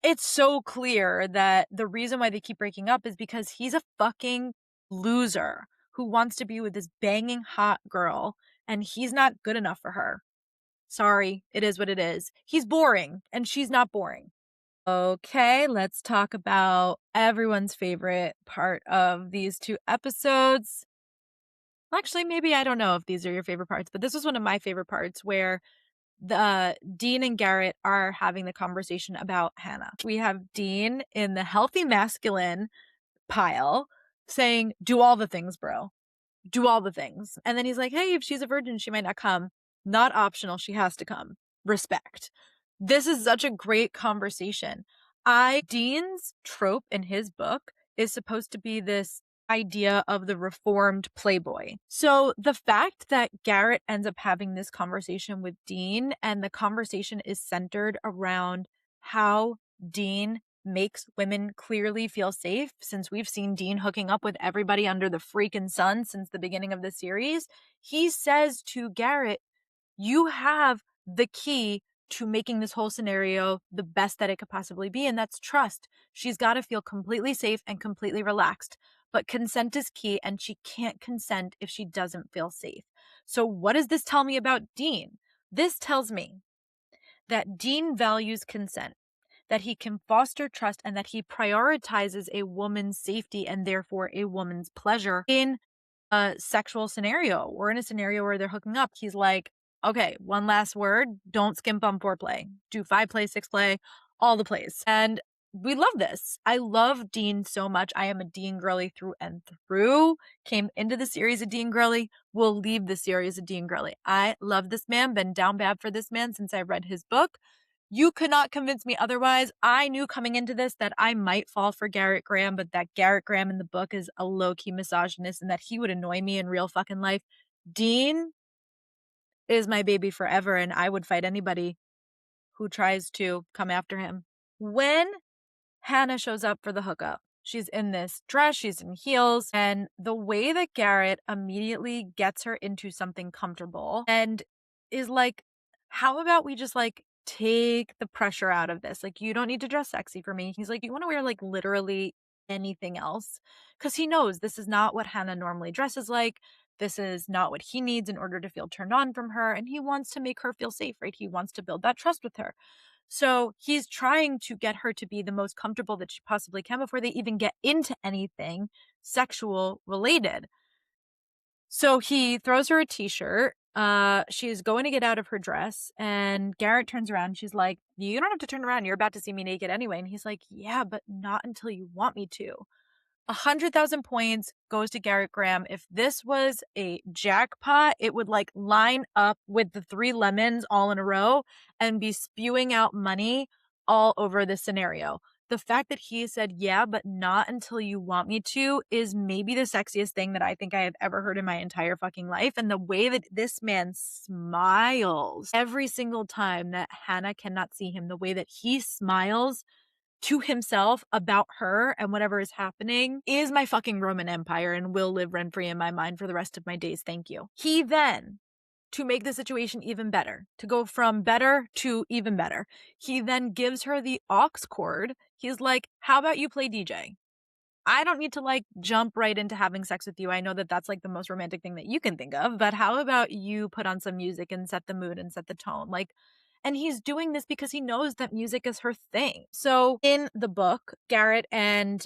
[SPEAKER 1] it's so clear that the reason why they keep breaking up is because he's a fucking loser who wants to be with this banging hot girl and he's not good enough for her. Sorry, it is what it is. He's boring and she's not boring. Okay, let's talk about everyone's favorite part of these two episodes. Actually, maybe I don't know if these are your favorite parts, but this was one of my favorite parts where the Dean and Garrett are having the conversation about Hannah. We have Dean in the healthy masculine pile saying, do all the things, bro. Do all the things. And then he's like, hey, if she's a virgin, she might not come. Not optional. She has to come. Respect. This is such a great conversation. Dean's trope in his book is supposed to be this idea of the reformed playboy. So the fact that Garrett ends up having this conversation with Dean and the conversation is centered around how Dean makes women clearly feel safe, since we've seen Dean hooking up with everybody under the freaking sun since the beginning of the series, he says to Garrett, you have the key to making this whole scenario the best that it could possibly be, and that's trust. She's got to feel completely safe and completely relaxed. But consent is key, and she can't consent if she doesn't feel safe. So what does this tell me about Dean? This tells me that Dean values consent, that he can foster trust, and that he prioritizes a woman's safety and therefore a woman's pleasure in a sexual scenario or in a scenario where they're hooking up. He's like, okay, one last word, don't skimp on foreplay. Do 5 play, 6 play, all the plays. And we love this. I love Dean so much. I am a Dean girly through and through. Came into the series a Dean girly, will leave the series a Dean girly. I love this man, been down bad for this man since I read his book. You could not convince me otherwise. I knew coming into this that I might fall for Garrett Graham, but that Garrett Graham in the book is a low-key misogynist and that he would annoy me in real fucking life. Dean is my baby forever, and I would fight anybody who tries to come after him. When Hannah shows up for the hookup, she's in this dress, she's in heels, and the way that Garrett immediately gets her into something comfortable and is like, how about we just like take the pressure out of this? Like, you don't need to dress sexy for me. He's like, you want to wear like literally anything else? Because he knows this is not what Hannah normally dresses like. This is not what he needs in order to feel turned on from her. And he wants to make her feel safe, right? He wants to build that trust with her. So he's trying to get her to be the most comfortable that she possibly can before they even get into anything sexual related. So he throws her a t-shirt. She's going to get out of her dress and Garrett turns around. She's like, you don't have to turn around. You're about to see me naked anyway. And he's like, yeah, but not until you want me to. 100,000 points goes to Garrett Graham. If this was a jackpot, it would like line up with the 3 lemons all in a row and be spewing out money all over this scenario. The fact that he said, yeah, but not until you want me to, is maybe the sexiest thing that I think I have ever heard in my entire fucking life. And the way that this man smiles every single time that Hannah cannot see him, the way that he smiles to himself about her and whatever is happening is my fucking Roman Empire and will live rent-free in my mind for the rest of my days. Thank you. He then, to make the situation even better, to go from better to even better, he then gives her the aux cord. He's like, how about you play DJ? I don't need to like jump right into having sex with you. I know that that's like the most romantic thing that you can think of, but how about you put on some music and set the mood and set the tone? Like, and he's doing this because he knows that music is her thing. So in the book, Garrett and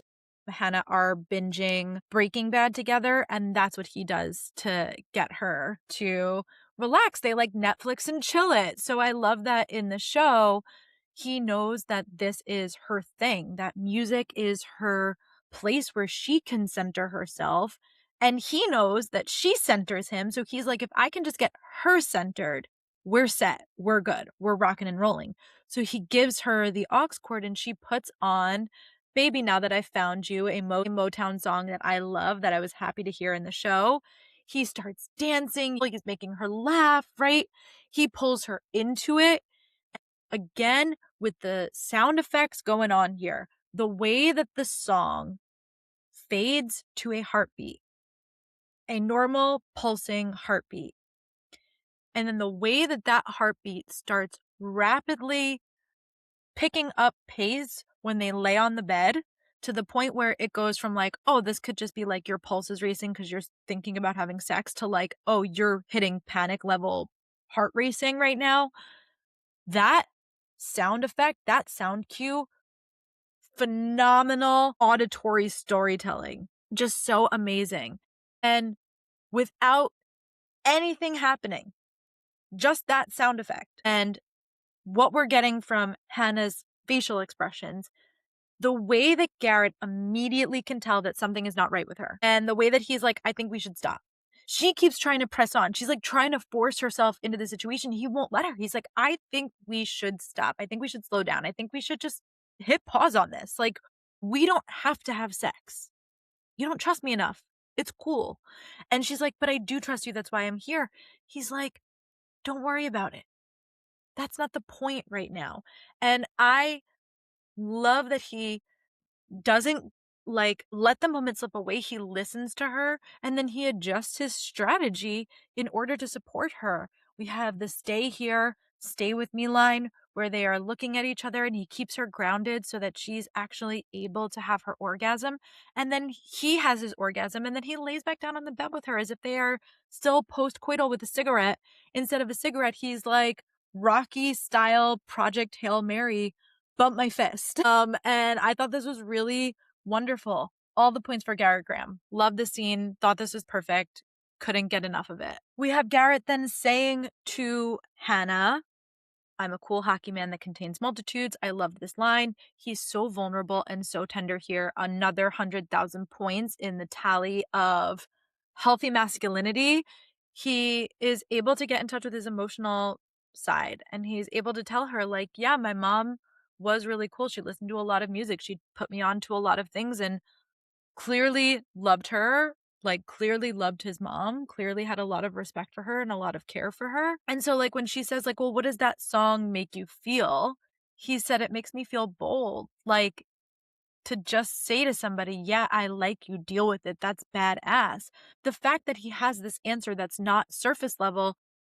[SPEAKER 1] Hannah are binging Breaking Bad together, and that's what he does to get her to relax. They like Netflix and chill it. So I love that in the show, he knows that this is her thing, that music is her place where she can center herself. And he knows that she centers him. So he's like, if I can just get her centered, we're set, we're good, we're rocking and rolling. So he gives her the aux cord and she puts on Baby Now That I Found You, a Motown song that I love, that I was happy to hear in the show. He starts dancing, like he's making her laugh, right? He pulls her into it. Again, with the sound effects going on here, the way that the song fades to a heartbeat, a normal pulsing heartbeat. And then the way that that heartbeat starts rapidly picking up pace when they lay on the bed, to the point where it goes from like, oh, this could just be like your pulse is racing because you're thinking about having sex, to like, oh, you're hitting panic level heart racing right now. That sound effect, that sound cue, phenomenal auditory storytelling. Just so amazing. And without anything happening, just that sound effect and what we're getting from Hannah's facial expressions, the way that Garrett immediately can tell that something is not right with her, and the way that he's like, I think we should stop. She keeps trying to press on. She's like trying to force herself into the situation. He won't let her. He's like, I think we should stop. I think we should slow down. I think we should just hit pause on this. Like, we don't have to have sex. You don't trust me enough. It's cool. And she's like, but I do trust you. That's why I'm here. He's like, don't worry about it. That's not the point right now. And I love that he doesn't like let the moment slip away. He listens to her and then he adjusts his strategy in order to support her. We have the stay here, stay with me line where they are looking at each other and he keeps her grounded so that she's actually able to have her orgasm. And then he has his orgasm and then he lays back down on the bed with her as if they are still post-coital with a cigarette. Instead of a cigarette, he's like Rocky style Project Hail Mary, bump my fist. And I thought this was really wonderful. All the points for Garrett Graham. Loved the scene. Thought this was perfect. Couldn't get enough of it. We have Garrett then saying to Hannah, I'm a cool hockey man that contains multitudes. I loved this line. He's so vulnerable and so tender here. Another 100,000 points in the tally of healthy masculinity. He is able to get in touch with his emotional side and he's able to tell her like, yeah, my mom was really cool. She listened to a lot of music. She put me on to a lot of things and clearly loved her, like clearly loved his mom, clearly had a lot of respect for her and a lot of care for her. And so like when she says like, well, what does that song make you feel? He said, it makes me feel bold. Like to just say to somebody, yeah, I like you, deal with it. That's badass. The fact that he has this answer that's not surface level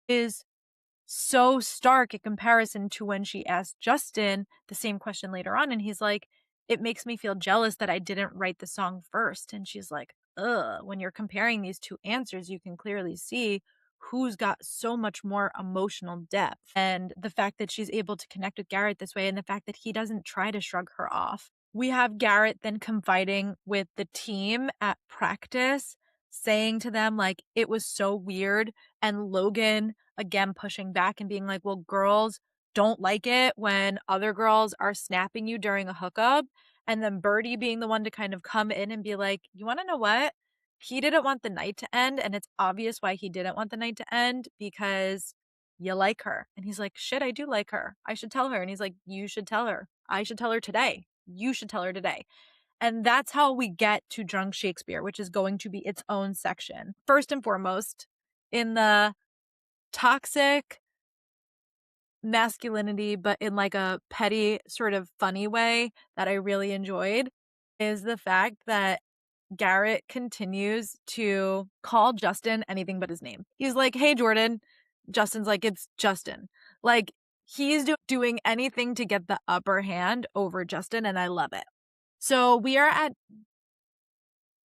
[SPEAKER 1] is so stark in comparison to when she asked Justin the same question later on. And he's like, it makes me feel jealous that I didn't write the song first. And she's like, ugh, when you're comparing these two answers, you can clearly see who's got so much more emotional depth. And the fact that she's able to connect with Garrett this way and the fact that he doesn't try to shrug her off. We have Garrett then confiding with the team at practice, saying to them, like, it was so weird. And Logan again pushing back and being like, well, girls don't like it when other girls are snapping you during a hookup. And then Birdie being the one to kind of come in and be like, you want to know what? He didn't want the night to end. And it's obvious why he didn't want the night to end, because you like her. And he's like, shit, I do like her. I should tell her. And he's like, you should tell her. I should tell her today. You should tell her today. And that's how we get to Drunk Shakespeare, which is going to be its own section. First and foremost, in the toxic masculinity, but in like a petty sort of funny way that I really enjoyed, is the fact that Garrett continues to call Justin anything but his name. He's like, hey, Jordan. Justin's like, it's Justin. Like, he's doing anything to get the upper hand over Justin, and I love it. So we are at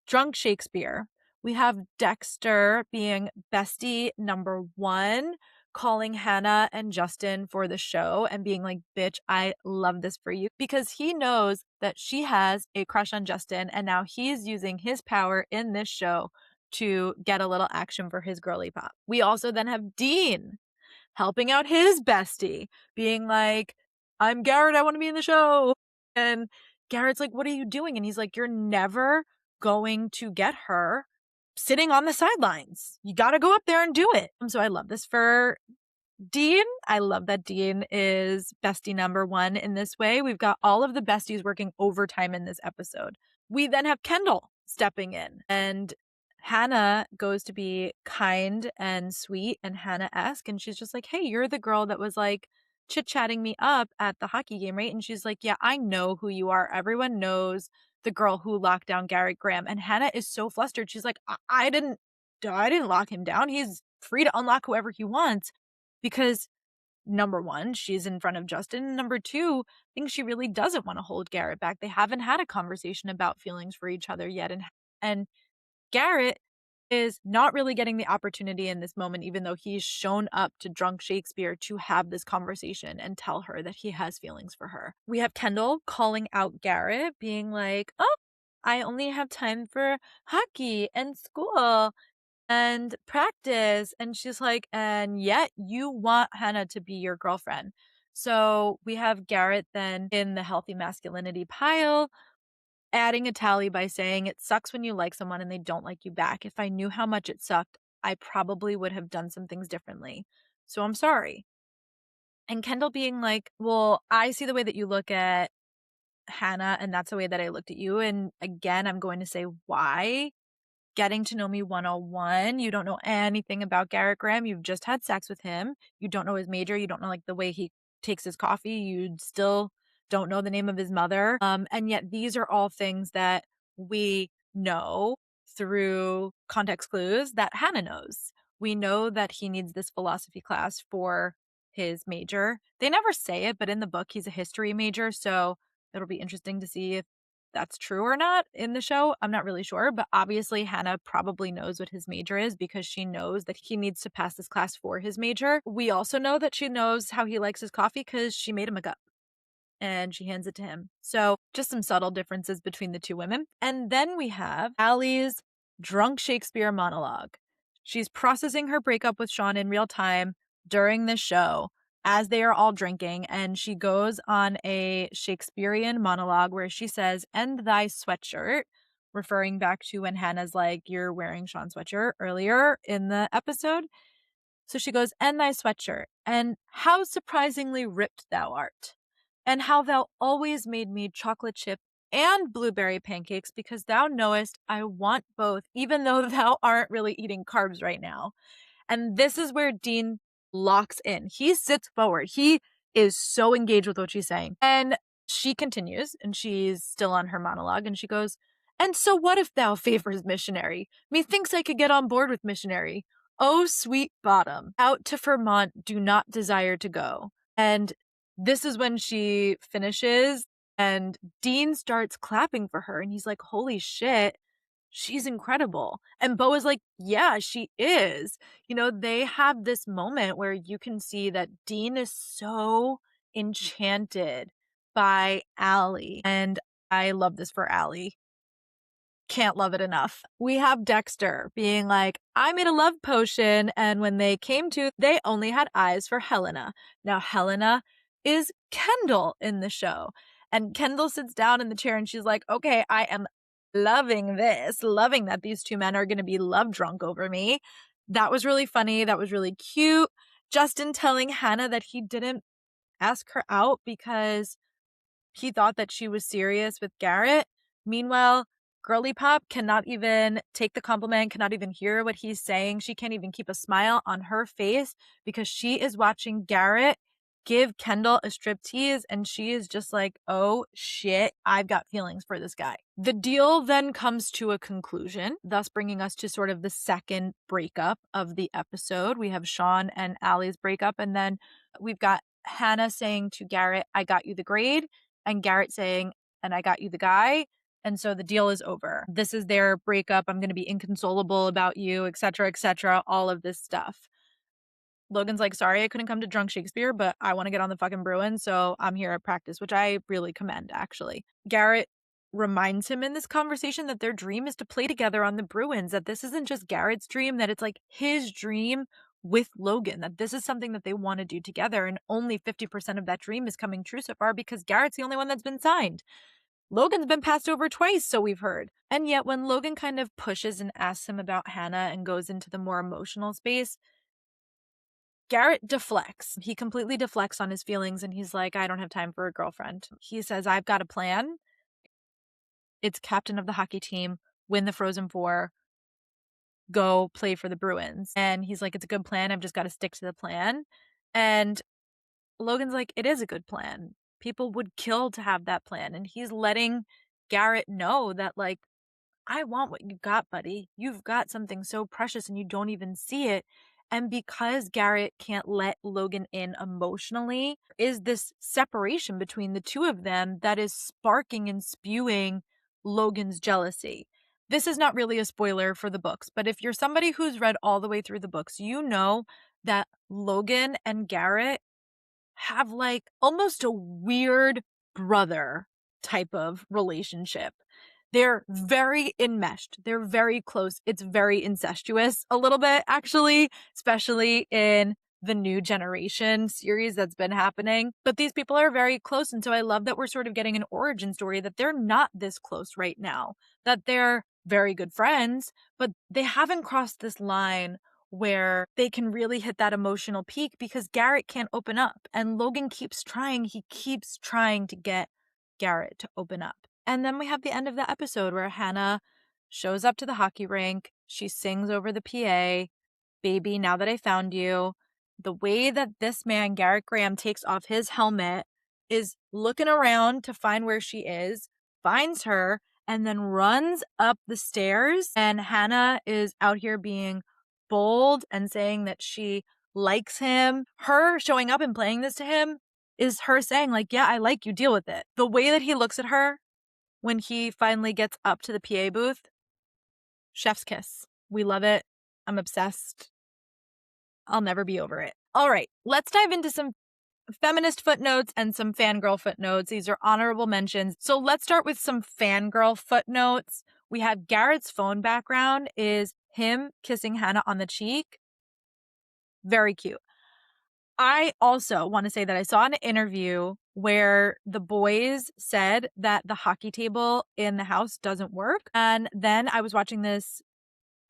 [SPEAKER 1] Drunk Shakespeare. We have Dexter being bestie number one, calling Hannah and Justin for the show and being like, bitch, I love this for you, because he knows that she has a crush on Justin and now he's using his power in this show to get a little action for his girly pop. We also then have Dean helping out his bestie, being like, I'm Garrett, I want to be in the show. And Garrett's like, what are you doing? And he's like, you're never going to get her sitting on the sidelines. You got to go up there and do it. So I love this for Dean, I love that Dean is bestie number one in this way. We've got all of the besties working overtime in this episode. We then have Kendall stepping in, and Hannah goes to be kind and sweet and Hannah-esque, and she's just like, hey, you're the girl that was like chit-chatting me up at the hockey game, right? And she's like, yeah, I know who you are. Everyone knows the girl who locked down Garrett Graham. And Hannah is so flustered. She's like, I didn't lock him down. He's free to unlock whoever he wants. Because number one, she's in front of Justin. And number two, I think she really doesn't want to hold Garrett back. They haven't had a conversation about feelings for each other yet. And Garrett is not really getting the opportunity in this moment, even though he's shown up to drunk Shakespeare to have this conversation and tell her that he has feelings for her. We have Kendall calling out Garrett, being like, oh, I only have time for hockey and school and practice. And she's like, and yet you want Hannah to be your girlfriend. So we have Garrett then in the healthy masculinity pile, adding a tally by saying, it sucks when you like someone and they don't like you back. If I knew how much it sucked, I probably would have done some things differently. So I'm sorry. And Kendall being like, well, I see the way that you look at Hannah, and that's the way that I looked at you. And again, I'm going to say why. Getting to know me 101. You don't know anything about Garrett Graham. You've just had sex with him. You don't know his major. You don't know like the way he takes his coffee. You still don't know the name of his mother. And yet these are all things that we know through context clues that Hannah knows. We know that he needs this philosophy class for his major. They never say it, but in the book, he's a history major. So it'll be interesting to see if that's true or not in the show. I'm not really sure, but obviously Hannah probably knows what his major is because she knows that he needs to pass this class for his major. We also know that she knows how he likes his coffee because she made him a cup and she hands it to him. So just some subtle differences between the two women. And then we have Allie's drunk Shakespeare monologue. She's processing her breakup with Sean in real time during the show as they are all drinking, and she goes on a Shakespearean monologue where she says, "End thy sweatshirt," referring back to when Hannah's like, "You're wearing Sean's sweatshirt" earlier in the episode. So she goes, "End thy sweatshirt, and how surprisingly ripped thou art, and how thou always made me chocolate chip and blueberry pancakes, because thou knowest I want both, even though thou aren't really eating carbs right now." And this is where Dean locks in. He sits forward. He is so engaged with what she's saying. And she continues, and she's still on her monologue, and she goes, "And so what if thou favors missionary? Methinks I could get on board with missionary. Oh, sweet bottom, out to Vermont do not desire to go." And this is when she finishes, and Dean starts clapping for her, and he's like, holy shit, she's incredible. And Bo is like, yeah, she is. You know, they have this moment where you can see that Dean is so enchanted by Allie. And I love this for Allie. Can't love it enough. We have Dexter being like, I made a love potion, and when they came to, they only had eyes for Helena. Now, Helena is Kendall in the show. And Kendall sits down in the chair and she's like, okay, I am loving this, loving that these two men are going to be love drunk over me. That was really funny. That was really cute. Justin telling Hannah that he didn't ask her out because he thought that she was serious with Garrett. Meanwhile, Girly Pop cannot even take the compliment, cannot even hear what he's saying. She can't even keep a smile on her face because she is watching Garrett give Kendall a striptease, and she is just like, oh shit, I've got feelings for this guy. The deal then comes to a conclusion, thus bringing us to sort of the second breakup of the episode. We have Sean and Allie's breakup, and then we've got Hannah saying to Garrett, I got you the grade, and Garrett saying, and I got you the guy. And so the deal is over. This is their breakup. I'm going to be inconsolable about you, etc., all of this stuff. Logan's like, sorry, I couldn't come to drunk Shakespeare, but I want to get on the fucking Bruins, so I'm here at practice, which I really commend, actually. Garrett reminds him in this conversation that their dream is to play together on the Bruins, that this isn't just Garrett's dream, that it's like his dream with Logan, that this is something that they want to do together, and only 50% of that dream is coming true so far because Garrett's the only one that's been signed. Logan's been passed over twice, so we've heard. And yet when Logan kind of pushes and asks him about Hannah and goes into the more emotional space, Garrett deflects. He completely deflects on his feelings and he's like, I don't have time for a girlfriend. He says, I've got a plan. It's captain of the hockey team, win the Frozen Four, go play for the Bruins. And he's like, it's a good plan. I've just got to stick to the plan. And Logan's like, it is a good plan. People would kill to have that plan. And he's letting Garrett know that, like, I want what you got, buddy. You've got something so precious and you don't even see it. And because Garrett can't let Logan in emotionally, is this separation between the two of them that is sparking and spewing Logan's jealousy. This is not really a spoiler for the books, but if you're somebody who's read all the way through the books, you know that Logan and Garrett have like almost a weird brother type of relationship. They're very enmeshed. They're very close. It's very incestuous a little bit, actually, especially in the new generation series that's been happening. But these people are very close. And so I love that we're sort of getting an origin story that they're not this close right now, that they're very good friends, but they haven't crossed this line where they can really hit that emotional peak because Garrett can't open up. And Logan keeps trying. He keeps trying to get Garrett to open up. And then we have the end of the episode where Hannah shows up to the hockey rink. She sings over the PA, "Baby, now that I found you." The way that this man, Garrett Graham, takes off his helmet is looking around to find where she is, finds her, and then runs up the stairs. And Hannah is out here being bold and saying that she likes him. Her showing up and playing this to him is her saying, like, yeah, I like you, deal with it. The way that he looks at her when he finally gets up to the PA booth, chef's kiss. We love it. I'm obsessed. I'll never be over it. All right, let's dive into some feminist footnotes and some fangirl footnotes. These are honorable mentions. So let's start with some fangirl footnotes. We have Garrett's phone background is him kissing Hannah on the cheek. Very cute. I also want to say that I saw an interview where the boys said that the hockey table in the house doesn't work. And then I was watching this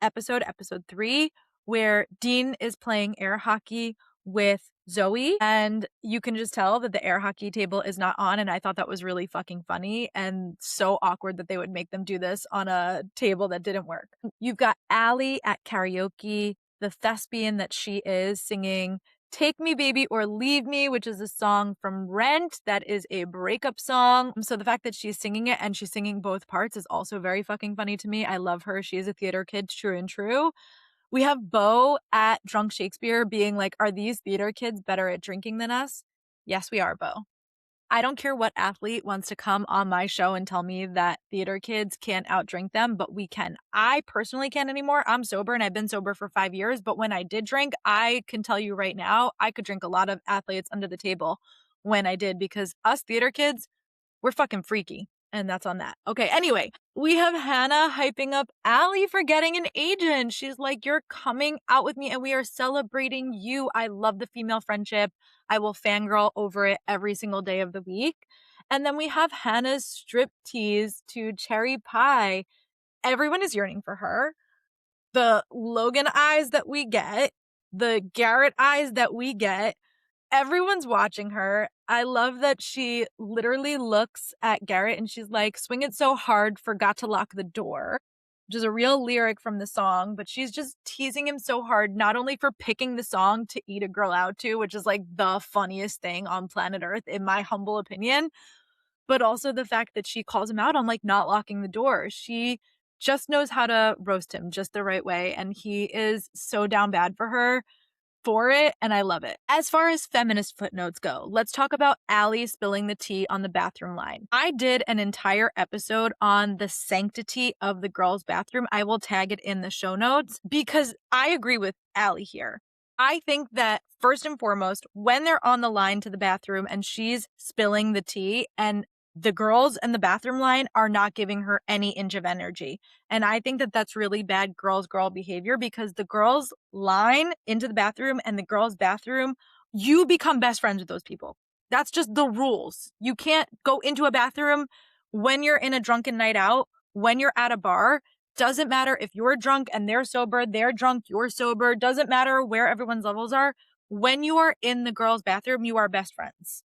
[SPEAKER 1] episode 3, where Dean is playing air hockey with Zoe. And you can just tell that the air hockey table is not on. And I thought that was really fucking funny and so awkward that they would make them do this on a table that didn't work. You've got Allie at karaoke, the thespian that she is, singing "Take Me Baby or Leave Me," which is a song from Rent that is a breakup song. So the fact that she's singing it and she's singing both parts is also very fucking funny to me. I love her. She is a theater kid, true and true. We have Beau at Drunk Shakespeare being like, are these theater kids better at drinking than us? Yes, we are, Beau. I don't care what athlete wants to come on my show and tell me that theater kids can't outdrink them, but we can. I personally can't anymore. I'm sober and I've been sober for 5 years, but when I did drink, I can tell you right now, I could drink a lot of athletes under the table when I did, because us theater kids, we're fucking freaky. And that's on that. Okay, anyway, we have Hannah hyping up Allie for getting an agent. She's like, you're coming out with me and we are celebrating you. I love the female friendship. I will fangirl over it every single day of the week. And then we have Hannah's striptease to Cherry Pie. Everyone is yearning for her. The Logan eyes that we get, the Garrett eyes that we get, everyone's watching her. I love that she literally looks at Garrett and she's like, swing it so hard, forgot to lock the door, which is a real lyric from the song, but she's just teasing him so hard, not only for picking the song to eat a girl out to, which is like the funniest thing on planet Earth, in my humble opinion, but also the fact that she calls him out on like not locking the door. She just knows how to roast him just the right way. And he is so down bad for her for it, and I love it. As far as feminist footnotes go, let's talk about Allie spilling the tea on the bathroom line. I did an entire episode on the sanctity of the girls' bathroom. I will tag it in the show notes because I agree with Allie here. I think that first and foremost, when they're on the line to the bathroom and she's spilling the tea and the girls in the bathroom line are not giving her any inch of energy. And I think that that's really bad girl behavior, because the girls line into the bathroom and the girls' bathroom, you become best friends with those people. That's just the rules. You can't go into a bathroom when you're in a drunken night out, when you're at a bar. Doesn't matter if you're drunk and they're sober, they're drunk, you're sober. Doesn't matter where everyone's levels are. when you are in the girls' bathroom, you are best friends.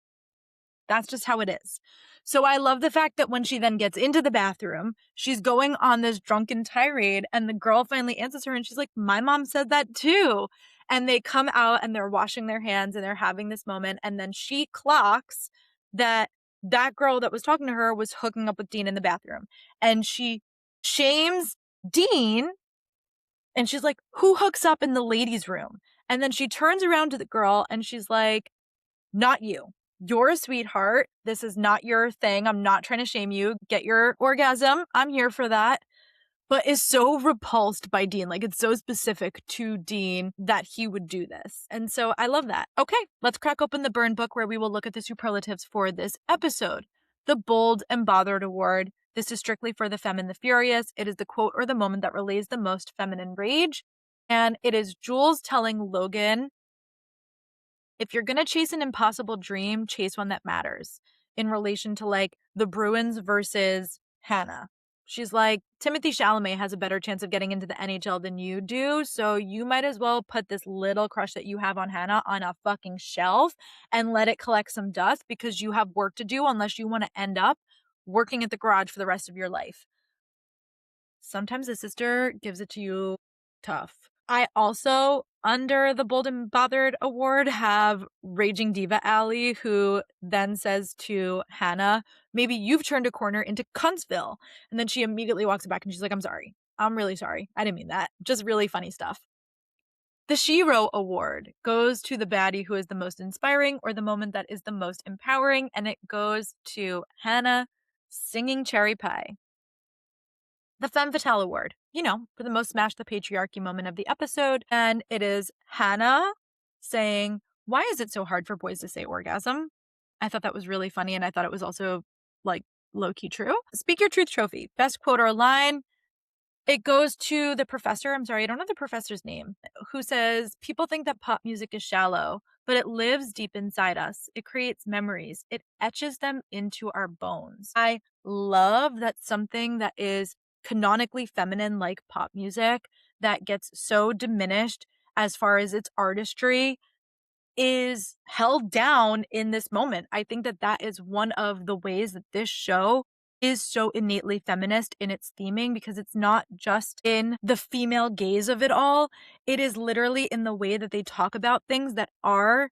[SPEAKER 1] That's just how it is. So I love the fact that when she then gets into the bathroom, she's going on this drunken tirade and the girl finally answers her and she's like, my mom said that too. And they come out and they're washing their hands and they're having this moment. And then she clocks that that girl that was talking to her was hooking up with Dean in the bathroom. And she shames Dean and she's like, who hooks up in the ladies' room? And then she turns around to the girl and she's like, not you. You're a sweetheart. This is not your thing. I'm not trying to shame you. Get your orgasm. I'm here for that. But is so repulsed by Dean. Like, it's so specific to Dean that he would do this. And so I love that. Okay, let's crack open the burn book where we will look at the superlatives for this episode. The Bold and Bothered Award. This is strictly for the Femme and the Furious. It is the quote or the moment that relays the most feminine rage. And it is Jules telling Logan, if you're going to chase an impossible dream, chase one that matters, in relation to like the Bruins versus Hannah. She's like, Timothy Chalamet has a better chance of getting into the NHL than you do. So you might as well put this little crush that you have on Hannah on a fucking shelf and let it collect some dust because you have work to do unless you want to end up working at the garage for the rest of your life. Sometimes a sister gives it to you tough. I also, under the Bold and Bothered Award, have Raging Diva Alley, who then says to Hannah, maybe you've turned a corner into Cuntsville. And then she immediately walks back and she's like, I'm sorry. I'm really sorry. I didn't mean that. Just really funny stuff. The Shiro Award goes to the baddie who is the most inspiring or the moment that is the most empowering. And it goes to Hannah singing Cherry Pie. The Femme Fatale Award, for the most smash the patriarchy moment of the episode. And it is Hannah saying, why is it so hard for boys to say orgasm? I thought that was really funny. And I thought it was also like low-key true. Speak Your Truth trophy. Best quote or line. It goes to the professor. I'm sorry, I don't know the professor's name, who says, people think that pop music is shallow, but it lives deep inside us. It creates memories. It etches them into our bones. I love that something that is canonically feminine like pop music that gets so diminished as far as its artistry is held down in this moment. I think that that is one of the ways that this show is so innately feminist in its theming, because it's not just in the female gaze of it all. It is literally in the way that they talk about things that are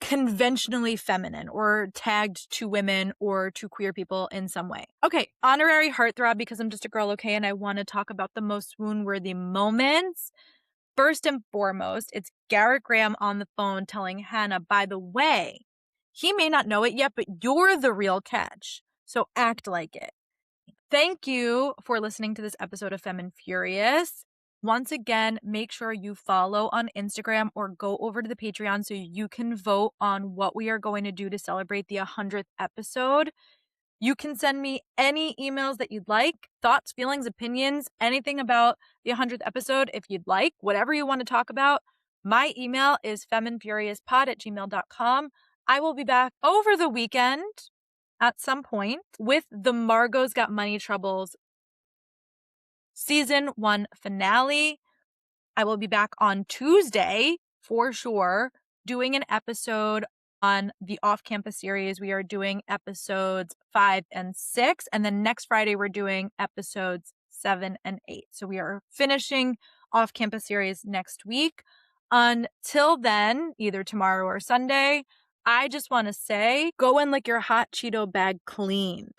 [SPEAKER 1] conventionally feminine or tagged to women or to queer people in some way. Okay, honorary heartthrob because I'm just a girl, okay, and I want to talk about the most swoon-worthy moments. First and foremost, it's Garrett Graham on the phone telling Hannah, by the way, he may not know it yet, but you're the real catch, so act like it. Thank you for listening to this episode of Femme Furious. Once again, make sure you follow on Instagram or go over to the Patreon so you can vote on what we are going to do to celebrate the 100th episode. You can send me any emails that you'd like, thoughts, feelings, opinions, anything about the 100th episode if you'd like, whatever you want to talk about. My email is femminefuriouspod@gmail.com. I will be back over the weekend at some point with the Margot's Got Money Troubles Season 1 finale. I will be back on Tuesday for sure doing an episode on the off-campus series. We are doing episodes 5 and 6, and then next Friday we're doing episodes 7 and 8. So we are finishing off-campus series next week. Until then, either tomorrow or Sunday, I just want to say, go and lick your hot Cheeto bag clean.